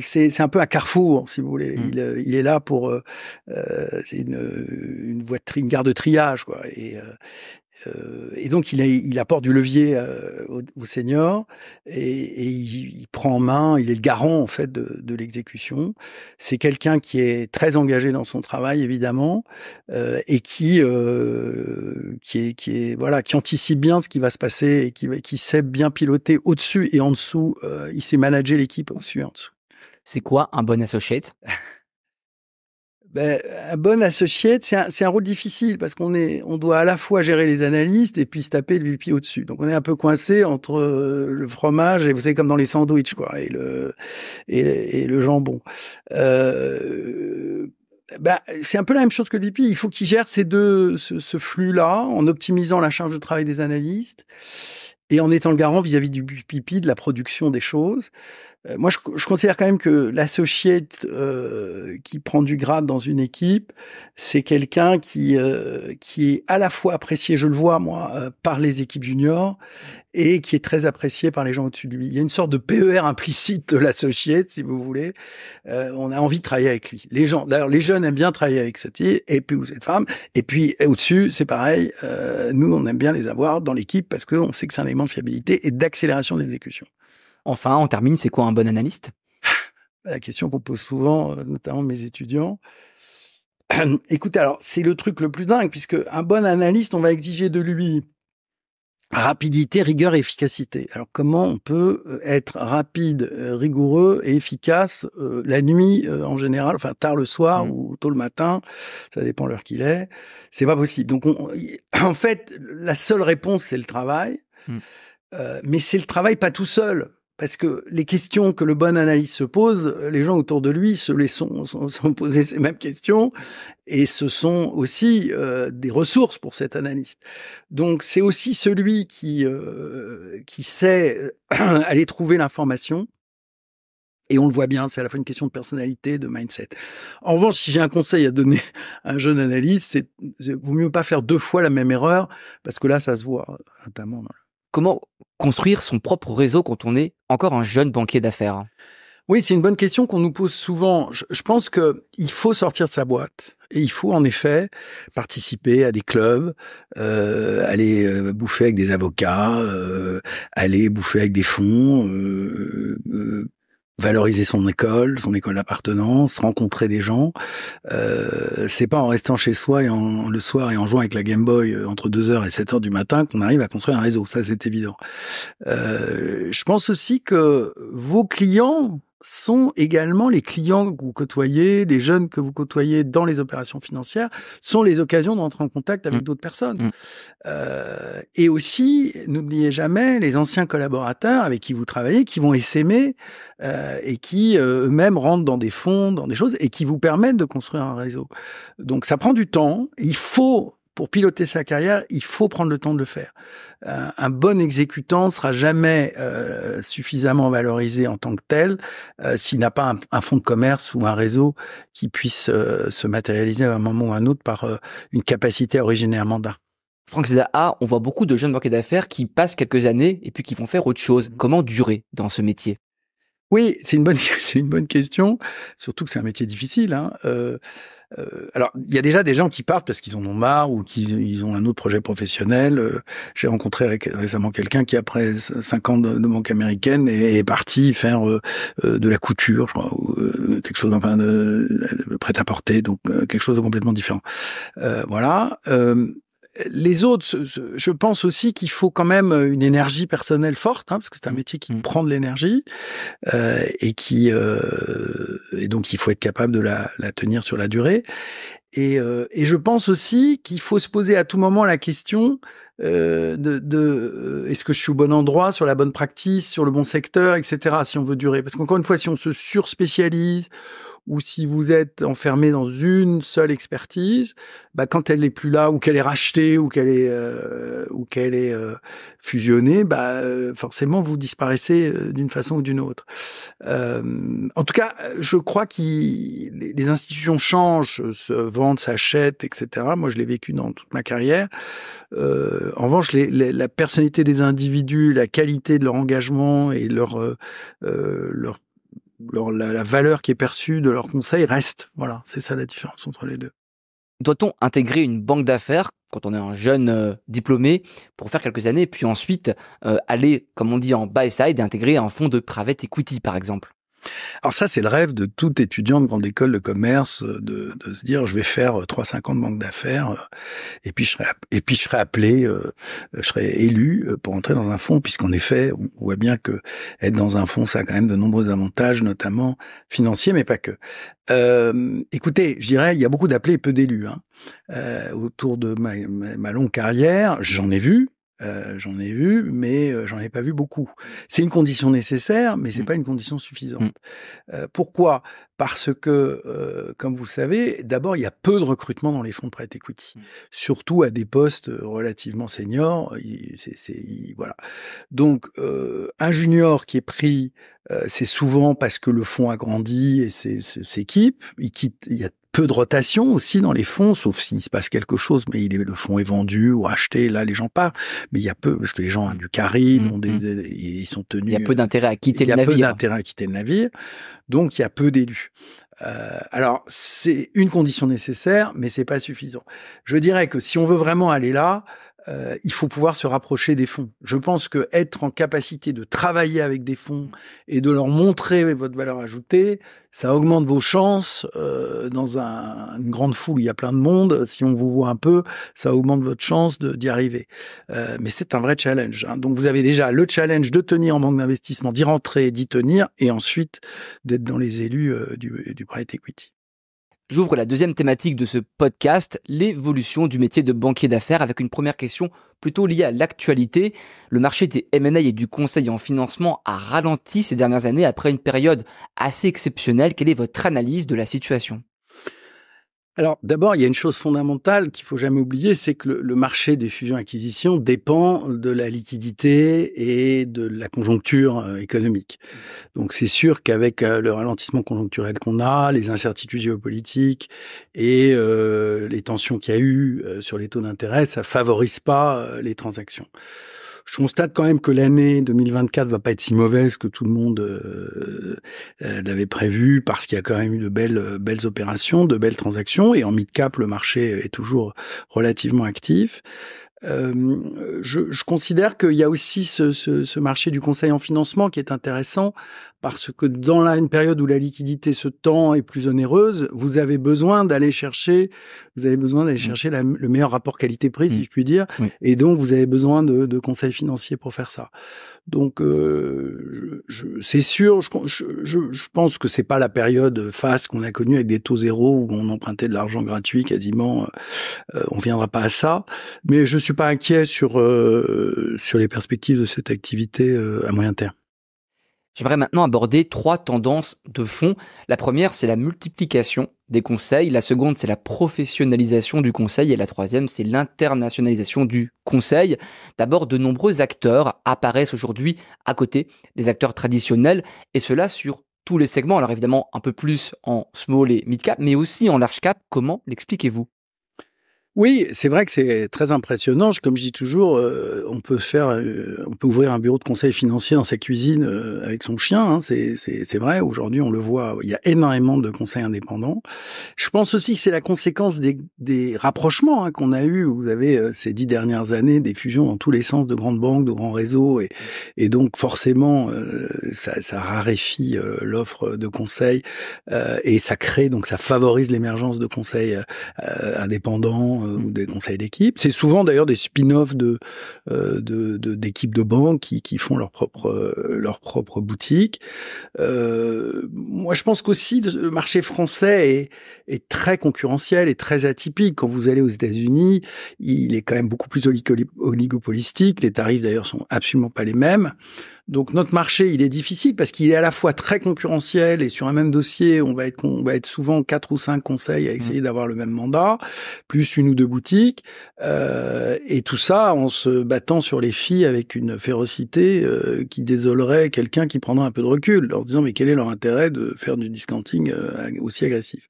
c'est un peu un carrefour, si vous voulez. Il est là pour c'est une une gare de triage, quoi. Et donc il apporte du levier aux seniors et il prend en main, il est le garant en fait de l'exécution. C'est quelqu'un qui est très engagé dans son travail évidemment, et qui anticipe bien ce qui va se passer et qui sait bien piloter au-dessus et en dessous. Il sait manager l'équipe au-dessus et en dessous. C'est quoi un bon associate? Un bon associate, c'est un rôle difficile parce on doit à la fois gérer les analystes et puis se taper le VP au-dessus. Donc on est un peu coincé entre le fromage et vous savez comme dans les sandwichs quoi et le jambon. C'est un peu la même chose que le VP. Il faut qu'il gère ce flux-là en optimisant la charge de travail des analystes et en étant le garant vis-à-vis du VP de la production des choses. Moi, je considère quand même que l'associate qui prend du grade dans une équipe, c'est quelqu'un qui est à la fois apprécié, je le vois moi, par les équipes juniors, et qui est très apprécié par les gens au-dessus de lui. Il y a une sorte de PER implicite de l'associate, si vous voulez. On a envie de travailler avec lui. D'ailleurs, les jeunes aiment bien travailler avec cette fille, et puis cette femme. Et puis au-dessus, c'est pareil. Nous, on aime bien les avoir dans l'équipe parce qu'on sait que c'est un élément de fiabilité et d'accélération de l'exécution. Enfin, on termine, c'est quoi un bon analyste? La question qu'on pose souvent, notamment mes étudiants. Écoutez, alors, c'est le truc le plus dingue, puisque un bon analyste, on va exiger de lui rapidité, rigueur et efficacité. Alors, comment on peut être rapide, rigoureux et efficace la nuit, en général, enfin, tard le soir ou tôt le matin, ça dépend l'heure qu'il est. C'est pas possible. Donc, en fait, la seule réponse, c'est le travail. Mais c'est le travail pas tout seul. Parce que les questions que le bon analyste se pose, les gens autour de lui se sont posés ces mêmes questions, et ce sont aussi des ressources pour cet analyste. Donc c'est aussi celui qui sait aller trouver l'information. Et on le voit bien, c'est à la fois une question de personnalité, de mindset. En revanche, si j'ai un conseil à donner à un jeune analyste, c'est vaut mieux pas faire 2 fois la même erreur, parce que là, ça se voit, notamment dans Comment construire son propre réseau quand on est encore un jeune banquier d'affaires? Oui, c'est une bonne question qu'on nous pose souvent. Je pense que il faut sortir de sa boîte et il faut en effet participer à des clubs, aller bouffer avec des avocats, aller bouffer avec des fonds, valoriser son école d'appartenance, rencontrer des gens. C'est pas en restant chez soi le soir et en jouant avec la Game Boy entre 2h et 7h du matin qu'on arrive à construire un réseau. Ça, c'est évident. Je pense aussi que vos clients sont également les clients que vous côtoyez, les jeunes que vous côtoyez dans les opérations financières, sont les occasions d'entrer en contact avec d'autres personnes. Et aussi, n'oubliez jamais les anciens collaborateurs avec qui vous travaillez, qui vont essaimer et qui eux-mêmes rentrent dans des fonds, dans des choses, et qui vous permettent de construire un réseau. Donc ça prend du temps, pour piloter sa carrière, il faut prendre le temps de le faire. Un bon exécutant sera jamais suffisamment valorisé en tant que tel s'il n'a pas un fonds de commerce ou un réseau qui puisse se matérialiser à un moment ou à un autre par une capacité à originer un mandat. Franck Zédea, on voit beaucoup de jeunes banquiers d'affaires qui passent quelques années et puis qui vont faire autre chose. Comment durer dans ce métier? Oui, c'est une bonne question. Surtout que c'est un métier difficile. Alors, il y a déjà des gens qui partent parce qu'ils en ont marre ou qu'ils ont un autre projet professionnel. J'ai rencontré récemment quelqu'un qui, après 5 ans de banque américaine, est parti faire de la couture, je crois, ou quelque chose, enfin, de prêt-à-porter, donc quelque chose de complètement différent. Voilà. Les autres, je pense aussi qu'il faut quand même une énergie personnelle forte, parce que c'est un métier qui prend de l'énergie et donc il faut être capable de la tenir sur la durée. Et je pense aussi qu'il faut se poser à tout moment la question est-ce que je suis au bon endroit, sur la bonne practice, sur le bon secteur, etc. Si on veut durer, parce qu'encore une fois, si on se surspécialise ou si vous êtes enfermé dans une seule expertise, quand elle n'est plus là, ou qu'elle est rachetée, ou qu'elle est fusionnée, forcément vous disparaissez d'une façon ou d'une autre. En tout cas, je crois que les institutions changent, se vendent, s'achètent, etc. Moi, je l'ai vécu dans toute ma carrière. En revanche, la personnalité des individus, la qualité de leur engagement et la valeur qui est perçue de leurs conseils reste. Voilà, c'est ça la différence entre les deux. Doit-on intégrer une banque d'affaires quand on est un jeune diplômé pour faire quelques années et puis ensuite aller, comme on dit, en buy side et intégrer un fonds de private equity, par exemple? Alors ça, c'est le rêve de tout étudiant de grande école de commerce, de se dire je vais faire 3-5 ans de banque d'affaires et puis je serai appelé, je serai élu pour entrer dans un fonds, puisqu'en effet, on voit bien que être dans un fonds, ça a quand même de nombreux avantages, notamment financiers, mais pas que. Écoutez, je dirais, il y a beaucoup d'appelés et peu d'élus. Autour de ma longue carrière, j'en ai vu, mais j'en ai pas vu beaucoup. C'est une condition nécessaire, mais c'est pas une condition suffisante. Pourquoi ? Parce que, comme vous le savez, d'abord, il y a peu de recrutement dans les fonds de private equity, surtout à des postes relativement seniors. Voilà. Donc, un junior qui est pris, c'est souvent parce que le fonds a grandi et s'équipe. Il y a peu de rotation aussi dans les fonds, sauf s'il se passe quelque chose, mais le fonds est vendu ou acheté, là les gens partent. Mais il y a peu, parce que les gens ont du carry, ils sont tenus. Il y a peu d'intérêt à quitter le navire. Il y a peu d'intérêt à quitter le navire, donc il y a peu d'élus. Alors c'est une condition nécessaire, mais c'est pas suffisant. Je dirais que si on veut vraiment aller là, il faut pouvoir se rapprocher des fonds. Je pense que être en capacité de travailler avec des fonds et de leur montrer votre valeur ajoutée, ça augmente vos chances dans une grande foule où il y a plein de monde. Si on vous voit un peu, ça augmente votre chance d'y arriver. Mais c'est un vrai challenge. Donc vous avez déjà le challenge de tenir en banque d'investissement, d'y rentrer, d'y tenir, et ensuite d'être dans les élus du private equity. J'ouvre la deuxième thématique de ce podcast, l'évolution du métier de banquier d'affaires, avec une première question plutôt liée à l'actualité. Le marché des M&A et du conseil en financement a ralenti ces dernières années après une période assez exceptionnelle. Quelle est votre analyse de la situation ? Alors, d'abord, il y a une chose fondamentale qu'il faut jamais oublier, c'est que le marché des fusions-acquisitions dépend de la liquidité et de la conjoncture économique. Donc, c'est sûr qu'avec le ralentissement conjoncturel qu'on a, les incertitudes géopolitiques et les tensions qu'il y a eu sur les taux d'intérêt, ça favorise pas les transactions. Je constate quand même que l'année 2024 va pas être si mauvaise que tout le monde l'avait prévu, parce qu'il y a quand même eu de belles opérations, de belles transactions, et en mid-cap, le marché est toujours relativement actif. Je considère qu'il y a aussi ce marché du conseil en financement qui est intéressant parce que dans une période où la liquidité se tend et plus onéreuse, vous avez besoin d'aller chercher le meilleur rapport qualité-prix, si je puis dire, et donc vous avez besoin de conseils financiers pour faire ça. Donc, c'est sûr, je pense que c'est pas la période faste qu'on a connue avec des taux zéro où on empruntait de l'argent gratuit quasiment. On viendra pas à ça, mais je suis pas inquiet sur les perspectives de cette activité à moyen terme. J'aimerais maintenant aborder 3 tendances de fond. La première, c'est la multiplication des conseils. La seconde, c'est la professionnalisation du conseil. Et la troisième, c'est l'internationalisation du conseil. D'abord, de nombreux acteurs apparaissent aujourd'hui à côté des acteurs traditionnels, et cela sur tous les segments. Alors évidemment, un peu plus en small et mid cap, mais aussi en large cap. Comment l'expliquez-vous ? Oui, c'est vrai que c'est très impressionnant. Comme je dis toujours, on peut ouvrir un bureau de conseil financier dans sa cuisine avec son chien. Hein, c'est vrai. Aujourd'hui, on le voit. Il y a énormément de conseils indépendants. Je pense aussi que c'est la conséquence des rapprochements qu'on a eus. Vous avez ces 10 dernières années des fusions dans tous les sens de grandes banques, de grands réseaux, et donc forcément, ça raréfie l'offre de conseils et ça favorise l'émergence de conseils indépendants. Ou des conseils d'équipe. C'est souvent d'ailleurs des spin-offs d'équipes de banque qui font leur propre boutique. Moi, je pense qu'aussi le marché français est très concurrentiel et très atypique. Quand vous allez aux États-Unis, il est quand même beaucoup plus oligopolistique. Les tarifs d'ailleurs sont absolument pas les mêmes. Donc notre marché, il est difficile parce qu'il est à la fois très concurrentiel et sur un même dossier, on va être souvent 4 ou 5 conseils à essayer d'avoir le même mandat, plus 1 ou 2 boutiques, et tout ça en se battant sur les filles avec une férocité qui désolerait quelqu'un qui prendrait un peu de recul, en disant mais quel est leur intérêt de faire du discounting aussi agressif.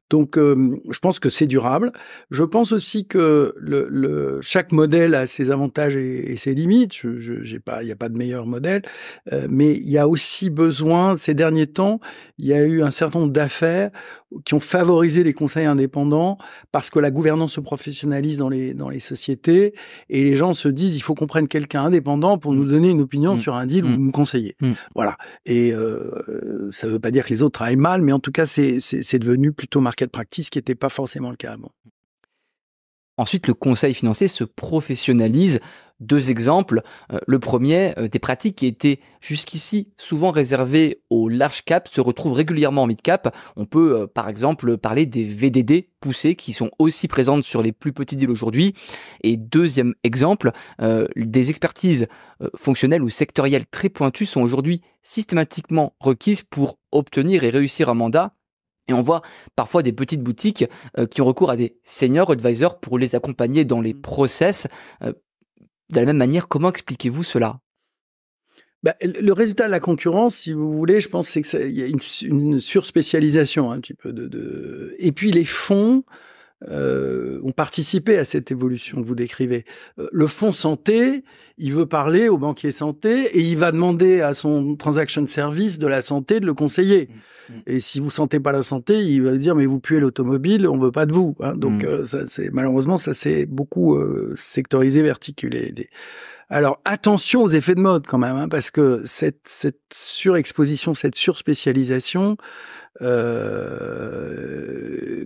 Donc je pense que c'est durable. Je pense aussi que chaque modèle a ses avantages et ses limites. Il n'y a pas de meilleur modèle. Mais il y a aussi besoin, ces derniers temps, il y a eu un certain nombre d'affaires qui ont favorisé les conseils indépendants parce que la gouvernance se professionnalise dans les sociétés et les gens se disent il faut qu'on prenne quelqu'un indépendant pour nous donner une opinion sur un deal ou nous conseiller. Voilà. Et ça veut pas dire que les autres travaillent mal, mais en tout cas c'est devenu plutôt market practice, qui n'était pas forcément le cas avant. Ensuite, le conseil financier se professionnalise. 2 exemples. Le premier, des pratiques qui étaient jusqu'ici souvent réservées aux large cap se retrouvent régulièrement en mid cap. On peut par exemple parler des VDD poussés qui sont aussi présentes sur les plus petits deals aujourd'hui. Et deuxième exemple, des expertises fonctionnelles ou sectorielles très pointues sont aujourd'hui systématiquement requises pour obtenir et réussir un mandat. Et on voit parfois des petites boutiques qui ont recours à des senior advisors pour les accompagner dans les process. De la même manière, comment expliquez-vous cela ? Le résultat de la concurrence, si vous voulez, je pense, c'est que il y a une surspécialisation un petit peu et puis les fonds ont participé à cette évolution que vous décrivez. Le fonds santé, il veut parler au banquier santé et il va demander à son transaction service de la santé de le conseiller. Et si vous sentez pas la santé, il va dire mais vous puez l'automobile, on veut pas de vous. Hein. Donc malheureusement ça s'est beaucoup sectorisé, verticulé. Alors attention aux effets de mode quand même, parce que cette surexposition, cette surspécialisation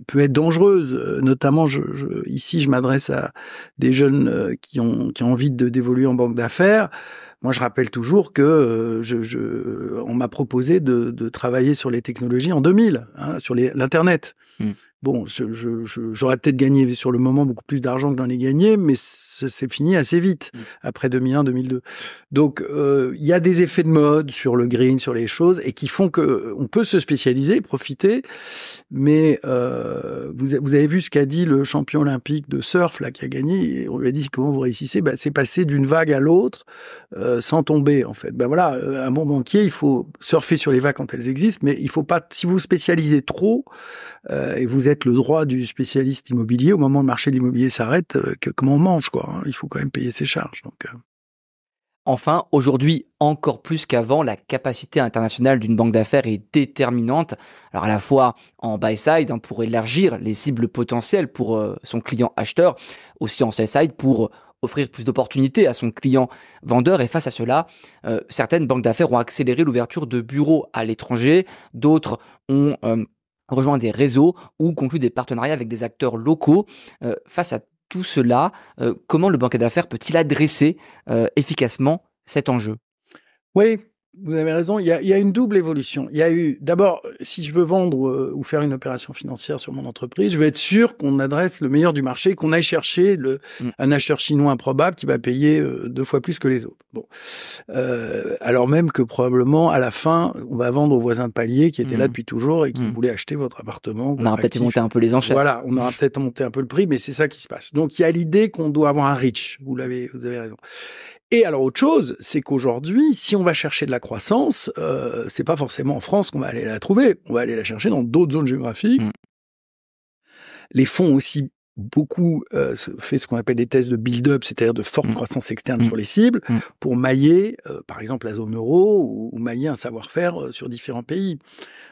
peut être dangereuse. Notamment, ici, je m'adresse à des jeunes qui ont envie d'évoluer en banque d'affaires. Moi, je rappelle toujours que on m'a proposé de travailler sur les technologies en 2000, sur l'internet. Bon, j'aurais peut-être gagné sur le moment beaucoup plus d'argent que j'en ai gagné, mais c'est fini assez vite, après 2001, 2002. Donc, il y a des effets de mode sur le green, sur les choses, et qui font que on peut se spécialiser, profiter. Mais vous avez vu ce qu'a dit le champion olympique de surf là qui a gagné. Et on lui a dit comment vous réussissez. C'est passer d'une vague à l'autre sans tomber en fait. Voilà, un bon banquier, il faut surfer sur les vagues quand elles existent, mais il faut pas. Si vous vous spécialisez trop et vous êtes le droit du spécialiste immobilier, au moment où le marché de l'immobilier s'arrête, comment on mange quoi, hein, il faut quand même payer ses charges. Donc Enfin, aujourd'hui, encore plus qu'avant, la capacité internationale d'une banque d'affaires est déterminante. Alors à la fois en buy side pour élargir les cibles potentielles pour son client acheteur, aussi en sell side pour offrir plus d'opportunités à son client vendeur. Et face à cela, certaines banques d'affaires ont accéléré l'ouverture de bureaux à l'étranger, d'autres ont rejoint des réseaux ou conclu des partenariats avec des acteurs locaux. Face à tout cela, comment le banquier d'affaires peut-il adresser efficacement cet enjeu? Oui, vous avez raison. Il y a une double évolution. Il y a eu, d'abord, si je veux vendre ou faire une opération financière sur mon entreprise, je veux être sûr qu'on adresse le meilleur du marché, qu'on aille chercher un acheteur chinois improbable qui va payer 2 fois plus que les autres. Bon, alors même que probablement à la fin, on va vendre au voisin de palier qui était là depuis toujours et qui voulait acheter votre appartement. On aura peut-être monté un peu les enchères. Voilà, on aura peut-être monté un peu le prix, mais c'est ça qui se passe. Donc il y a l'idée qu'on doit avoir un reach. Vous avez raison. Et alors autre chose, c'est qu'aujourd'hui, si on va chercher de la croissance, c'est pas forcément en France qu'on va aller la trouver. On va aller la chercher dans d'autres zones géographiques. Les fonds aussi beaucoup fait ce qu'on appelle des tests de build-up, c'est-à-dire de forte croissance externe sur les cibles, pour mailler, par exemple, la zone euro ou mailler un savoir-faire sur différents pays.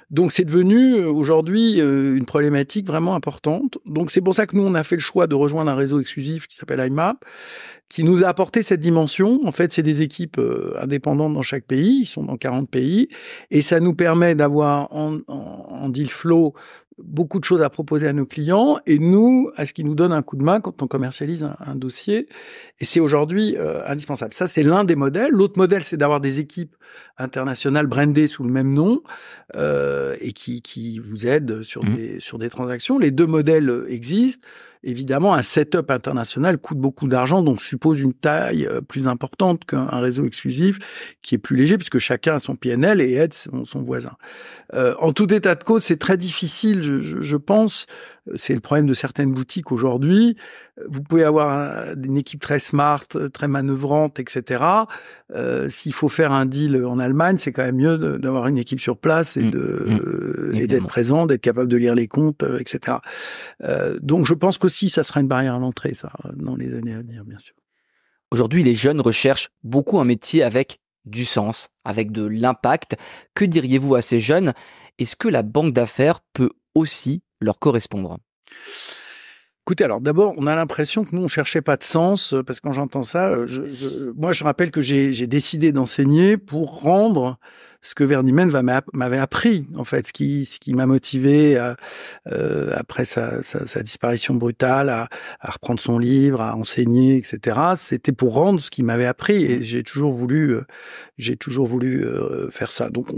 Donc c'est devenu aujourd'hui une problématique vraiment importante. Donc c'est pour ça que nous, on a fait le choix de rejoindre un réseau exclusif qui s'appelle IMAP, qui nous a apporté cette dimension. En fait, c'est des équipes indépendantes dans chaque pays, ils sont dans 40 pays, et ça nous permet d'avoir en deal flow beaucoup de choses à proposer à nos clients et nous, à ce qui nous donne un coup de main quand on commercialise un dossier. Et c'est aujourd'hui indispensable. Ça, c'est l'un des modèles. L'autre modèle, c'est d'avoir des équipes internationales brandées sous le même nom et qui vous aident sur des transactions. Les deux modèles existent. Évidemment, un setup international coûte beaucoup d'argent, donc suppose une taille plus importante qu'un réseau exclusif qui est plus léger, puisque chacun a son PNL et aide son voisin. En tout état de cause, c'est très difficile, je pense. C'est le problème de certaines boutiques aujourd'hui. Vous pouvez avoir une équipe très smart, très manœuvrante, etc. S'il faut faire un deal en Allemagne, c'est quand même mieux d'avoir une équipe sur place et d'être présent, d'être capable de lire les comptes, etc. Donc je pense qu'aussi ça sera une barrière à l'entrée, ça, dans les années à venir, bien sûr. Aujourd'hui, les jeunes recherchent beaucoup un métier avec du sens, avec de l'impact. Que diriez-vous à ces jeunes? Est-ce que la banque d'affaires peut aussi leur correspondre? Écoutez, alors d'abord, on a l'impression que nous, on cherchait pas de sens, parce que quand j'entends ça, moi, je rappelle que j'ai décidé d'enseigner pour rendre ce que Vernimen m'avait appris, en fait, ce qui m'a motivé après sa disparition brutale à reprendre son livre, à enseigner, etc. C'était pour rendre ce qu'il m'avait appris, et j'ai toujours voulu faire ça. Donc,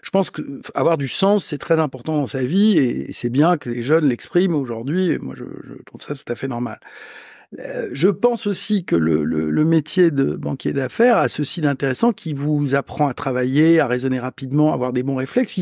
je pense que avoir du sens, c'est très important dans sa vie, et c'est bien que les jeunes l'expriment aujourd'hui. Et moi, je trouve ça tout à fait normal. Je pense aussi que le métier de banquier d'affaires a ceci d'intéressant qui vous apprend à travailler, à raisonner rapidement, à avoir des bons réflexes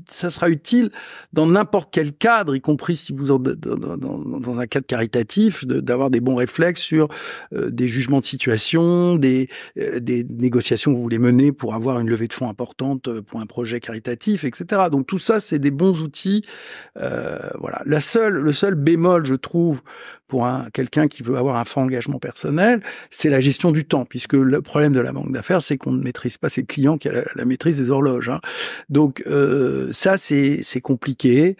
ça sera utile dans n'importe quel cadre, y compris si vous dans un cadre caritatif, d'avoir des bons réflexes sur des jugements de situation, des négociations que vous voulez mener pour avoir une levée de fonds importante pour un projet caritatif, etc. Donc tout ça, c'est des bons outils. Voilà. Le seul bémol, je trouve, pour quelqu'un qui veut avoir un fort engagement personnel, c'est la gestion du temps, puisque le problème de la banque d'affaires, c'est qu'on ne maîtrise pas, c'est le client qui a la maîtrise des horloges. Hein. Donc ça, c'est compliqué,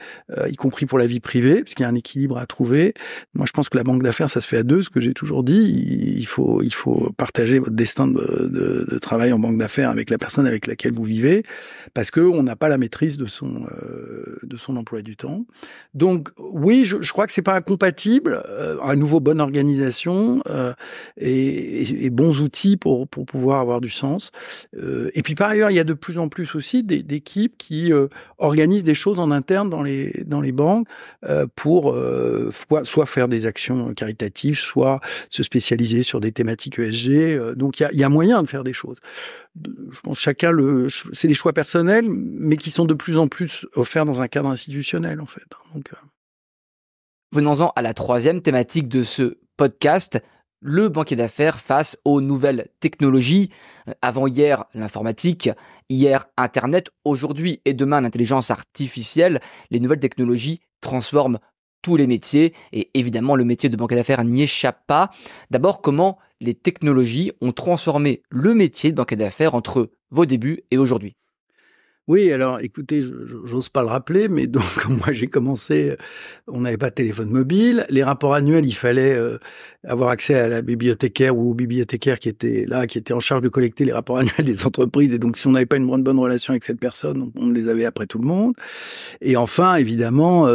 y compris pour la vie privée, parce qu'il y a un équilibre à trouver. Moi, je pense que la banque d'affaires, ça se fait à deux, ce que j'ai toujours dit. Il faut partager votre destin de travail en banque d'affaires avec la personne avec laquelle vous vivez, parce que on n'a pas la maîtrise de son emploi du temps. Donc oui, je crois que c'est pas incompatible. À nouveau, bonne organisation et bons outils pour pouvoir avoir du sens. Et puis par ailleurs, il y a de plus en plus aussi d'équipes qui organisent des choses en interne dans les banques pour soit faire des actions caritatives, soit se spécialiser sur des thématiques ESG. Donc il y a moyen de faire des choses. Je pense chacun c'est des choix personnels, mais qui sont de plus en plus offerts dans un cadre institutionnel en fait. Donc venons-en à la troisième thématique de ce podcast, le banquier d'affaires face aux nouvelles technologies. Avant-hier, l'informatique, hier, Internet, aujourd'hui et demain, l'intelligence artificielle. Les nouvelles technologies transforment tous les métiers et évidemment, le métier de banquier d'affaires n'y échappe pas. D'abord, comment les technologies ont transformé le métier de banquier d'affaires entre vos débuts et aujourd'hui? Oui, alors écoutez, j'ose pas le rappeler, mais donc moi j'ai commencé, on n'avait pas de téléphone mobile. Les rapports annuels, il fallait avoir accès à la bibliothécaire ou au bibliothécaire qui était là, qui était en charge de collecter les rapports annuels des entreprises. Et donc si on n'avait pas une bonne relation avec cette personne, on les avait après tout le monde. Et enfin, évidemment,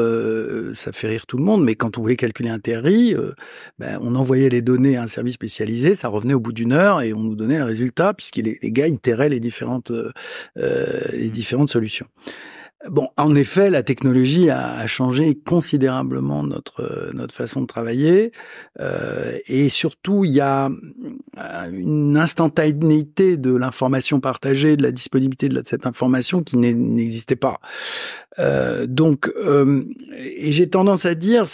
ça fait rire tout le monde, mais quand on voulait calculer un TRI, on envoyait les données à un service spécialisé, ça revenait au bout d'une heure et on nous donnait le résultat, puisque les gars itéraient les différentes solutions. Bon, en effet, la technologie a changé considérablement notre façon de travailler, et surtout il y a une instantanéité de l'information partagée, de la disponibilité de cette information qui n'existait pas. Et j'ai tendance à dire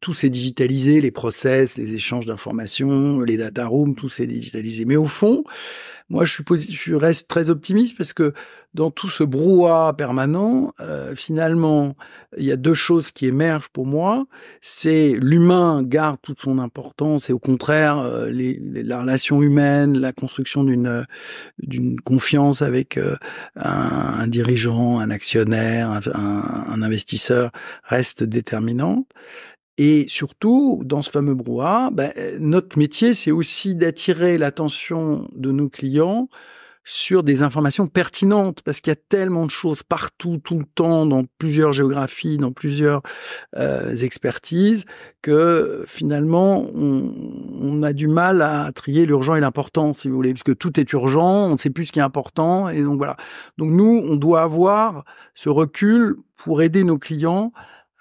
tout s'est digitalisé, les process, les échanges d'informations, les data rooms, tout s'est digitalisé. Mais au fond, moi, je reste très optimiste parce que dans tout ce brouhaha permanent, finalement, il y a deux choses qui émergent pour moi. C'est l'humain garde toute son importance et au contraire, la relation humaine, la construction d'une confiance avec un dirigeant, un actionnaire, un investisseur reste déterminante. Et surtout, dans ce fameux brouhaha, notre métier, c'est aussi d'attirer l'attention de nos clients sur des informations pertinentes, parce qu'il y a tellement de choses partout, tout le temps, dans plusieurs géographies, dans plusieurs expertises, que finalement, on a du mal à trier l'urgent et l'important, si vous voulez, parce que tout est urgent, on ne sait plus ce qui est important, et donc voilà. Donc nous, on doit avoir ce recul pour aider nos clients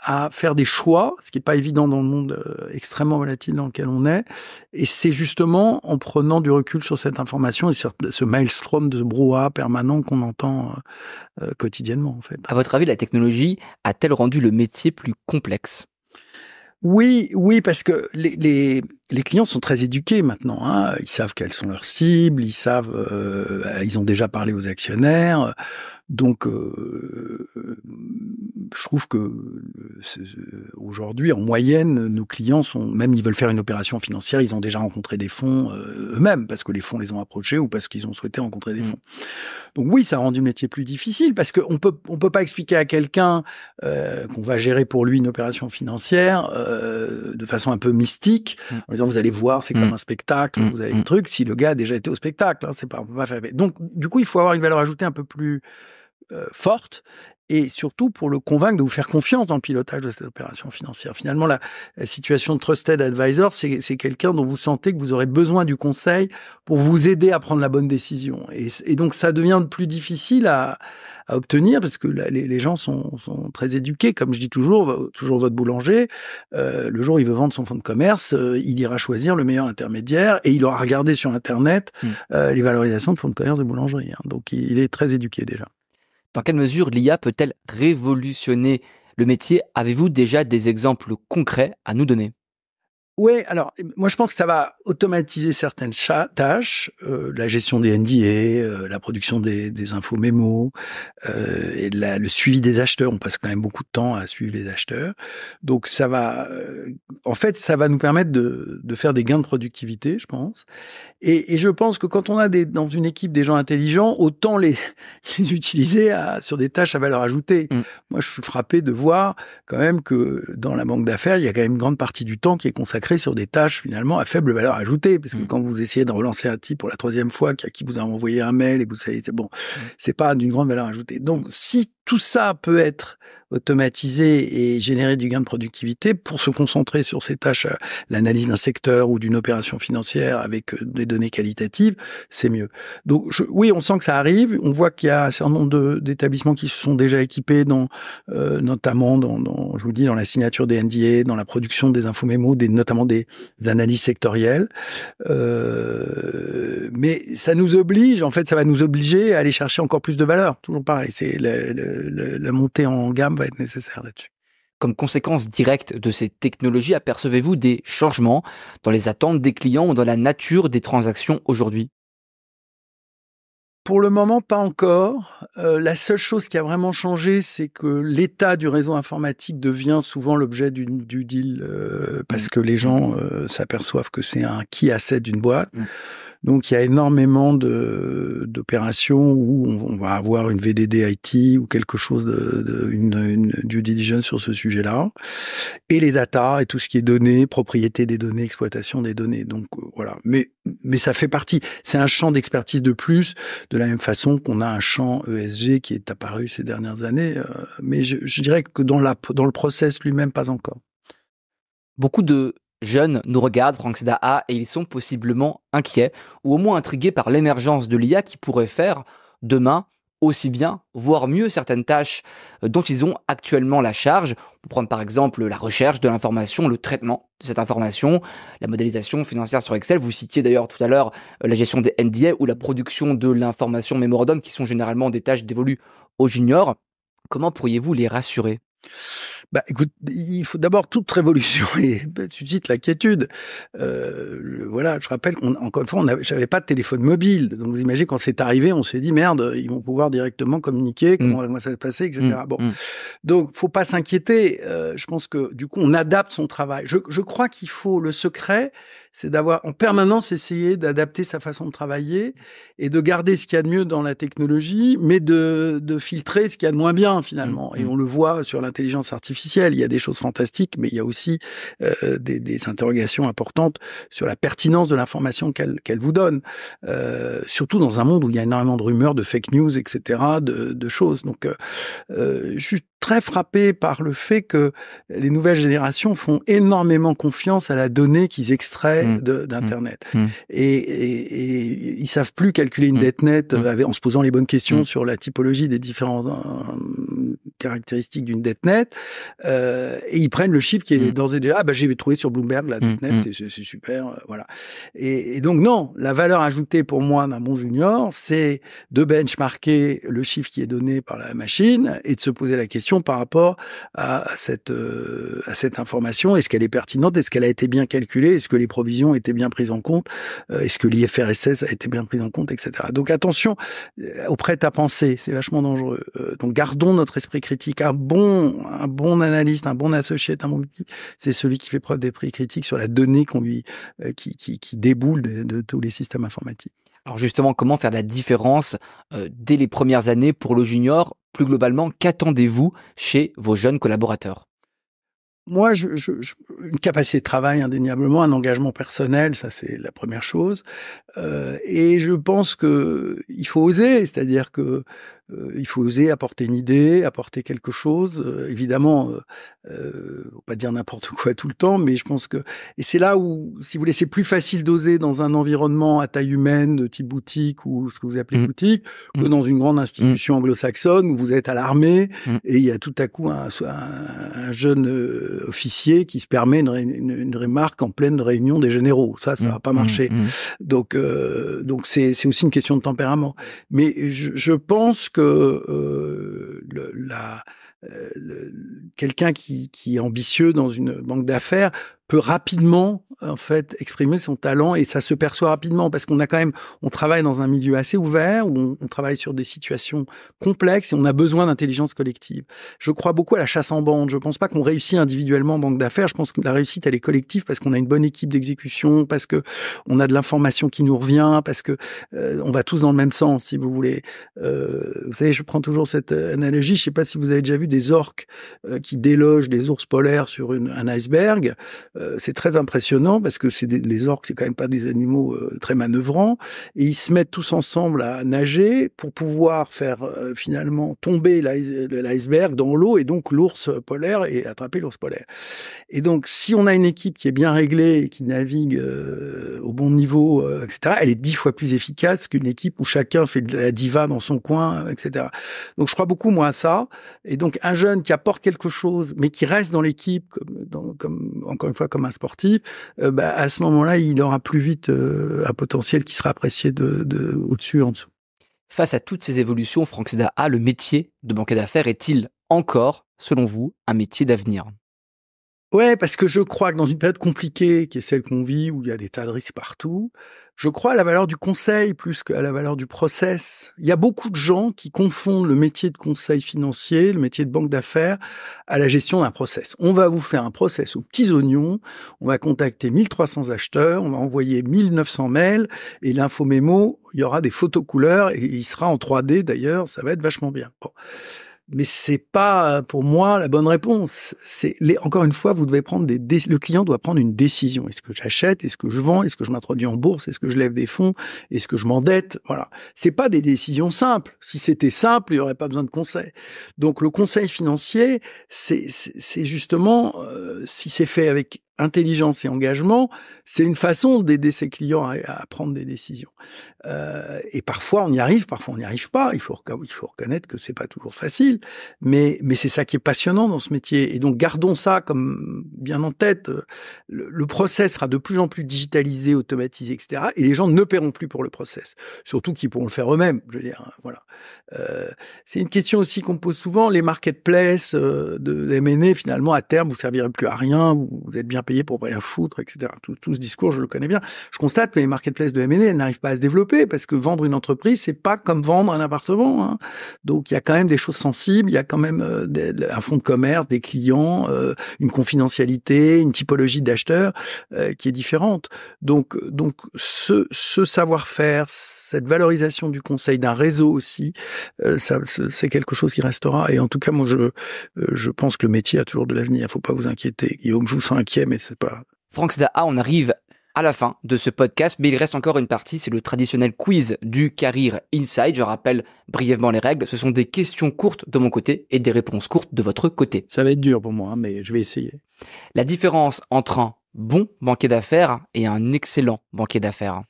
à faire des choix, ce qui n'est pas évident dans le monde extrêmement volatile dans lequel on est. Et c'est justement en prenant du recul sur cette information et sur ce maelstrom de brouhaha permanent qu'on entend quotidiennement, en fait. À votre avis, la technologie a-t-elle rendu le métier plus complexe ? Oui, parce que les clients sont très éduqués maintenant. Hein. Ils savent quelles sont leurs cibles, ils ont déjà parlé aux actionnaires. Donc, je trouve que aujourd'hui, en moyenne, nos clients même ils veulent faire une opération financière, ils ont déjà rencontré des fonds eux-mêmes, parce que les fonds les ont approchés ou parce qu'ils ont souhaité rencontrer des fonds. Donc oui, ça a rendu le métier plus difficile, parce qu'on peut pas expliquer à quelqu'un qu'on va gérer pour lui une opération financière de façon un peu mystique, en disant vous allez voir, c'est comme un spectacle, vous avez le truc, si le gars a déjà été au spectacle, hein, c'est pas faire. Donc du coup, il faut avoir une valeur ajoutée un peu plus forte, et surtout pour le convaincre de vous faire confiance dans le pilotage de cette opération financière. Finalement, la situation de Trusted Advisor, c'est quelqu'un dont vous sentez que vous aurez besoin du conseil pour vous aider à prendre la bonne décision. Et donc, ça devient plus difficile à obtenir, parce que les gens sont très éduqués. Comme je dis toujours votre boulanger, le jour où il veut vendre son fonds de commerce, il ira choisir le meilleur intermédiaire et il aura regardé sur Internet les valorisations de fonds de commerce de boulangerie. Hein. Donc, il est très éduqué déjà. Dans quelle mesure l'IA peut-elle révolutionner le métier ? Avez-vous déjà des exemples concrets à nous donner ? Oui, alors moi je pense que ça va automatiser certaines tâches, la gestion des NDA, la production des infos mémos, et le suivi des acheteurs. On passe quand même beaucoup de temps à suivre les acheteurs. Donc ça va, en fait, ça va nous permettre de faire des gains de productivité, je pense. Et je pense que quand on a dans une équipe des gens intelligents, autant les utiliser sur des tâches à valeur ajoutée. Moi, je suis frappé de voir quand même que dans la banque d'affaires, il y a quand même une grande partie du temps qui est consacrée sur des tâches finalement à faible valeur ajoutée, parce que quand vous essayez de relancer un type pour la 3e fois, à qui vous a envoyé un mail et vous savez, c'est pas d'une grande valeur ajoutée. Donc, si tout ça peut être automatisé et générer du gain de productivité pour se concentrer sur ces tâches, l'analyse d'un secteur ou d'une opération financière avec des données qualitatives, c'est mieux. Donc oui, on sent que ça arrive. On voit qu'il y a un certain nombre d'établissements qui se sont déjà équipés notamment dans je vous dis, dans la signature des NDA, dans la production des infomémos, notamment des analyses sectorielles. Mais ça nous oblige, en fait, ça va nous obliger à aller chercher encore plus de valeur. Toujours pareil, c'est la montée en gamme va être nécessaire là-dessus. Comme conséquence directe de ces technologies, apercevez-vous des changements dans les attentes des clients ou dans la nature des transactions aujourd'hui ? Pour le moment, pas encore. La seule chose qui a vraiment changé, c'est que l'état du réseau informatique devient souvent l'objet du deal, parce que les gens s'aperçoient que c'est un key asset d'une boîte. Donc il y a énormément d'opérations où on va avoir une VDD IT ou quelque chose une due diligence sur ce sujet-là, et les data et tout ce qui est données, propriété des données, exploitation des données. Donc voilà. Mais ça fait partie. C'est un champ d'expertise de plus, de la même façon qu'on a un champ ESG qui est apparu ces dernières années. Mais je dirais que dans le process lui-même, pas encore. Beaucoup de jeunes nous regardent, Franck Sedaha, et ils sont possiblement inquiets ou au moins intrigués par l'émergence de l'IA qui pourrait faire demain aussi bien, voire mieux certaines tâches dont ils ont actuellement la charge. On peut prendre par exemple la recherche de l'information, le traitement de cette information, la modélisation financière sur Excel. Vous citiez d'ailleurs tout à l'heure la gestion des NDA ou la production de l'information mémorandum qui sont généralement des tâches dévolues aux juniors. Comment pourriez-vous les rassurer ? Écoute, il faut d'abord toute révolution et suscite l'inquiétude. Voilà, je rappelle qu'encore une fois, j'avais pas de téléphone mobile. Donc vous imaginez quand c'est arrivé, on s'est dit merde, ils vont pouvoir directement communiquer, comment ça va se passer, etc. Donc faut pas s'inquiéter. Je pense que du coup on adapte son travail. Je crois qu'il faut le secret, c'est d'avoir en permanence essayé d'adapter sa façon de travailler et de garder ce qu'il y a de mieux dans la technologie, mais de filtrer ce qu'il y a de moins bien finalement. Et on le voit sur l'intelligence artificielle. Il y a des choses fantastiques, mais il y a aussi des interrogations importantes sur la pertinence de l'information qu'elle vous donne. Surtout dans un monde où il y a énormément de rumeurs, de fake news, etc., de choses. Donc, je suis très frappé par le fait que les nouvelles générations font énormément confiance à la donnée qu'ils extraient d'Internet. Et ils savent plus calculer une dette nette en se posant les bonnes questions sur la typologie des différentes caractéristiques d'une dette nette. Et ils prennent le chiffre qui est d'ores et déjà, j'ai trouvé sur Bloomberg la dette nette, c'est super, voilà. Et donc non, la valeur ajoutée pour moi d'un bon junior, c'est de benchmarker le chiffre qui est donné par la machine et de se poser la question par rapport à cette information. Est-ce qu'elle est pertinente? Est-ce qu'elle a été bien calculée? Est-ce que les provisions étaient bien prises en compte? Est-ce que l'IFRS a été bien pris en compte, etc. Donc attention au prêt-à-penser, c'est vachement dangereux. Donc gardons notre esprit critique. Un bon analyste, un bon associate, un bon outil, c'est celui qui fait preuve d'esprit critique sur la donnée qu'on lui qui déboule de tous les systèmes informatiques. Alors justement, comment faire la différence dès les premières années pour le junior? Plus globalement, qu'attendez-vous chez vos jeunes collaborateurs? Moi, une capacité de travail indéniablement, un engagement personnel, ça c'est la première chose. Et je pense que il faut oser, c'est-à-dire que il faut oser apporter une idée, apporter quelque chose. Évidemment, faut pas dire n'importe quoi tout le temps, mais je pense que et c'est là où, si vous voulez, c'est plus facile d'oser dans un environnement à taille humaine, de type boutique ou ce que vous appelez boutique, que dans une grande institution anglo-saxonne où vous êtes à l'armée et il y a tout à coup un jeune officier qui se permet une remarque en pleine réunion des généraux. Ça va pas marcher. Donc c'est aussi une question de tempérament. Mais je pense que quelqu'un qui est ambitieux dans une banque d'affaires peut rapidement en fait exprimer son talent et ça se perçoit rapidement parce qu'on a quand même on travaille dans un milieu assez ouvert où on travaille sur des situations complexes et on a besoin d'intelligence collective. Je crois beaucoup à la chasse en bande. Je pense pas qu'on réussit individuellement en banque d'affaires. Je pense que la réussite elle est collective parce qu'on a une bonne équipe d'exécution, parce que on a de l'information qui nous revient, parce que on va tous dans le même sens si vous voulez. Vous savez, je prends toujours cette analogie. Je sais pas si vous avez déjà vu des orques qui délogent des ours polaires sur un iceberg. C'est très impressionnant parce que les orques, c'est quand même pas des animaux très manœuvrants et ils se mettent tous ensemble à nager pour pouvoir faire finalement tomber l'iceberg dans l'eau et donc l'ours polaire et attraper l'ours polaire. Et donc, si on a une équipe qui est bien réglée et qui navigue au bon niveau, etc., elle est 10 fois plus efficace qu'une équipe où chacun fait de la diva dans son coin, etc. Donc, je crois beaucoup, moi, à ça. Et donc, un jeune qui apporte quelque chose, mais qui reste dans l'équipe, comme encore une fois, comme un sportif, à ce moment-là, il aura plus vite un potentiel qui sera apprécié de au-dessus, en dessous. Face à toutes ces évolutions, Franck Sedaha, le métier de banquier d'affaires est-il encore, selon vous, un métier d'avenir? Ouais, parce que je crois que dans une période compliquée, qui est celle qu'on vit, où il y a des tas de risques partout, je crois à la valeur du conseil plus qu'à la valeur du process. Il y a beaucoup de gens qui confondent le métier de conseil financier, le métier de banque d'affaires, à la gestion d'un process. On va vous faire un process aux petits oignons, on va contacter 1300 acheteurs, on va envoyer 1900 mails, et l'infomémo, il y aura des photos couleurs, et il sera en 3D d'ailleurs, ça va être vachement bien. Bon. Mais c'est pas pour moi la bonne réponse. Encore une fois, vous devez prendre le client doit prendre une décision. Est-ce que j'achète? Est-ce que je vends? Est-ce que je m'introduis en bourse? Est-ce que je lève des fonds? Est-ce que je m'endette? Voilà. C'est pas des décisions simples. Si c'était simple, il y aurait pas besoin de conseil. Donc le conseil financier, c'est justement si c'est fait avec intelligence et engagement, c'est une façon d'aider ses clients à prendre des décisions. Et parfois on y arrive, parfois on n'y arrive pas. Il faut reconnaître que c'est pas toujours facile, mais c'est ça qui est passionnant dans ce métier. Et donc gardons ça comme bien en tête. Le process sera de plus en plus digitalisé, automatisé, etc. Et les gens ne paieront plus pour le process, surtout qu'ils pourront le faire eux-mêmes. Je veux dire, voilà. C'est une question aussi qu'on me pose souvent. Les marketplaces de M&A, finalement, à terme, vous servirez plus à rien. Vous êtes bien payé pour rien foutre, etc. Tout ce discours, je le connais bien. Je constate que les marketplaces de M&A n'arrivent pas à se développer parce que vendre une entreprise, c'est pas comme vendre un appartement. Hein. Donc, il y a quand même des choses sensibles. Il y a quand même un fonds de commerce, des clients, une confidentialité, une typologie d'acheteurs qui est différente. Donc, ce savoir-faire, cette valorisation du conseil, d'un réseau aussi, c'est quelque chose qui restera. Et en tout cas, moi, je pense que le métier a toujours de l'avenir. Faut pas vous inquiéter. Guillaume, je vous sens inquiet, mais c'est pas... Franck Sdaa, on arrive à la fin de ce podcast, mais il reste encore une partie, c'est le traditionnel quiz du Career Inside. Je rappelle brièvement les règles. Ce sont des questions courtes de mon côté et des réponses courtes de votre côté. Ça va être dur pour moi, hein, mais je vais essayer. La différence entre un bon banquier d'affaires et un excellent banquier d'affaires.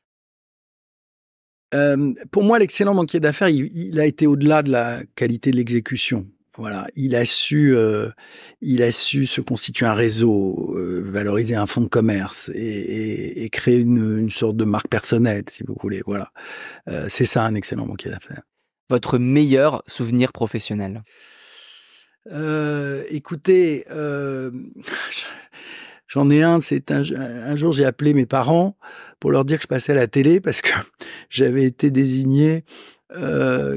Pour moi, l'excellent banquier d'affaires, il a été au-delà de la qualité de l'exécution. Voilà, il a su se constituer un réseau, valoriser un fonds de commerce et créer une sorte de marque personnelle, si vous voulez. Voilà, c'est ça un excellent banquier d'affaires. Votre meilleur souvenir professionnel? Écoutez, j'en ai un. C'est un jour, j'ai appelé mes parents pour leur dire que je passais à la télé parce que j'avais été désigné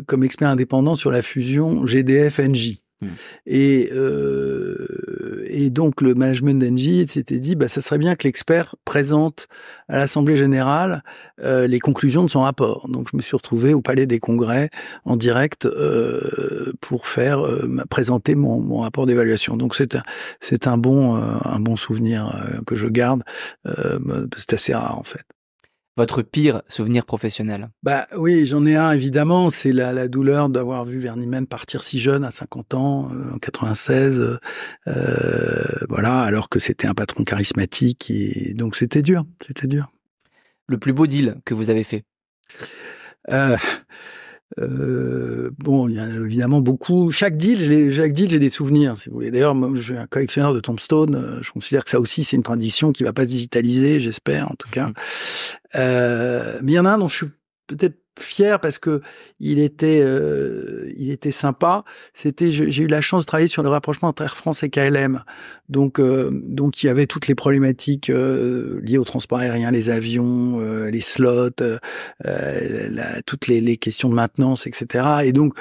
comme expert indépendant sur la fusion GDF-Engie. Et donc le management d'Engie s'était dit, ça serait bien que l'expert présente à l'Assemblée générale les conclusions de son rapport. Donc je me suis retrouvé au Palais des Congrès en direct pour présenter mon rapport d'évaluation. Donc c'est un bon souvenir que je garde. C'est assez rare en fait. Votre pire souvenir professionnel? Oui, j'en ai un évidemment, c'est la douleur d'avoir vu Vernimmen partir si jeune à 50 ans, en 96, voilà, alors que c'était un patron charismatique et donc c'était dur. Le plus beau deal que vous avez fait? Il y a évidemment beaucoup. Chaque deal, j'ai des souvenirs, si vous voulez. D'ailleurs, moi, je suis un collectionneur de tombstone. Je considère que ça aussi, c'est une tradition qui va pas se digitaliser, j'espère, en tout cas. Mais il y en a un dont je suis peut-être fier parce que il était sympa. J'ai eu la chance de travailler sur le rapprochement entre Air France et KLM. Donc il y avait toutes les problématiques liées au transport aérien, les avions, les slots, toutes les questions de maintenance, etc. Et donc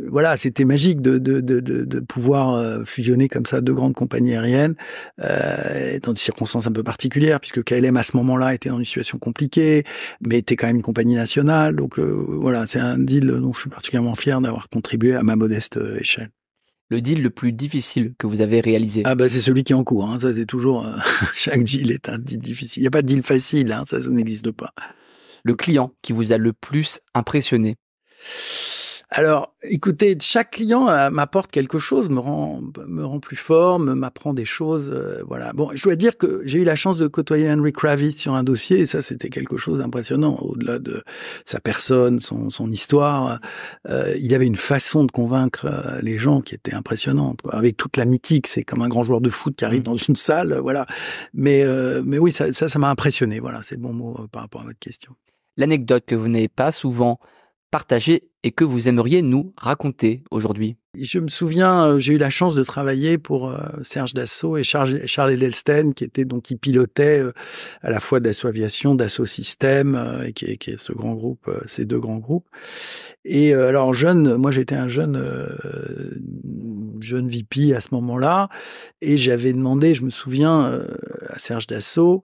voilà, c'était magique de pouvoir fusionner comme ça deux grandes compagnies aériennes dans des circonstances un peu particulières, puisque KLM à ce moment-là était dans une situation compliquée, mais était quand même une compagnie nationale. Donc voilà, c'est un deal dont je suis particulièrement fier d'avoir contribué à ma modeste échelle. Le deal le plus difficile que vous avez réalisé? C'est celui qui est en cours. Hein. Ça, c'est toujours chaque deal est un deal difficile. Il n'y a pas de deal facile. Hein. Ça n'existe pas. Le client qui vous a le plus impressionné? Alors, écoutez, chaque client m'apporte quelque chose, me rend plus fort, m'apprend des choses, voilà. Bon, je dois dire que j'ai eu la chance de côtoyer Henry Kravitz sur un dossier, et ça, c'était quelque chose d'impressionnant, au-delà de sa personne, son histoire. Il avait une façon de convaincre les gens qui était impressionnante, quoi. Avec toute la mythique, c'est comme un grand joueur de foot qui arrive dans une salle, voilà. Mais oui, ça m'a impressionné, voilà. C'est le bon mot par rapport à votre question. L'anecdote que vous n'avez pas souvent partager et que vous aimeriez nous raconter aujourd'hui? Je me souviens, j'ai eu la chance de travailler pour Serge Dassault et Charles Edelsten, qui pilotait à la fois Dassault Aviation, Dassault Systèmes, et qui est ce grand groupe, ces deux grands groupes. Et alors moi j'étais un jeune VP à ce moment-là, et j'avais demandé, je me souviens, à Serge Dassault,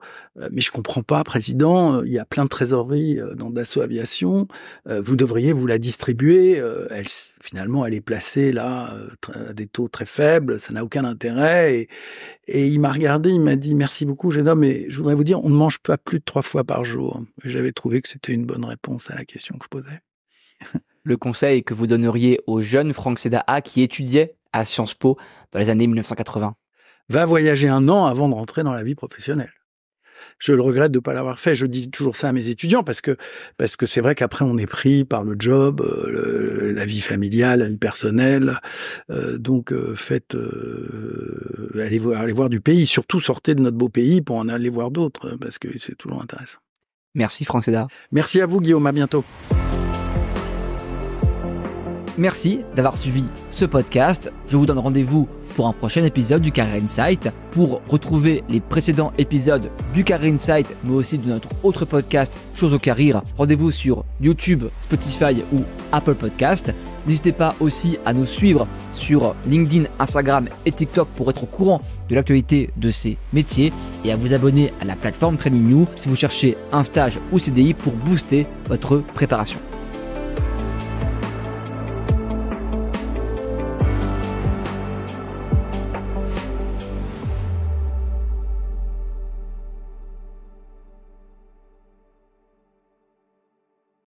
mais je comprends pas, président, il y a plein de trésoreries dans Dassault Aviation, vous devriez vous la distribuer. Finalement, elle est placée là à des taux très faibles, ça n'a aucun intérêt. Et il m'a regardé, il m'a dit merci beaucoup, jeune homme, mais je voudrais vous dire, on ne mange pas plus de 3 fois par jour. Et j'avais trouvé que c'était une bonne réponse à la question que je posais. Le conseil que vous donneriez au jeune Franck Sédat qui étudiait à Sciences Po dans les années 1980? Va voyager 1 an avant de rentrer dans la vie professionnelle. Je le regrette de ne pas l'avoir fait. Je dis toujours ça à mes étudiants parce que c'est vrai qu'après on est pris par le job, la vie familiale, la vie personnelle. Donc allez voir du pays. Surtout sortez de notre beau pays pour en aller voir d'autres parce que c'est toujours intéressant. Merci Franck Sédat. Merci à vous Guillaume, à bientôt. Merci d'avoir suivi ce podcast. Je vous donne rendez-vous pour un prochain épisode du Career Insight. Pour retrouver les précédents épisodes du Career Insight, mais aussi de notre autre podcast, Chose au Career, rendez-vous sur YouTube, Spotify ou Apple Podcast. N'hésitez pas aussi à nous suivre sur LinkedIn, Instagram et TikTok pour être au courant de l'actualité de ces métiers et à vous abonner à la plateforme Training You si vous cherchez un stage ou CDI pour booster votre préparation.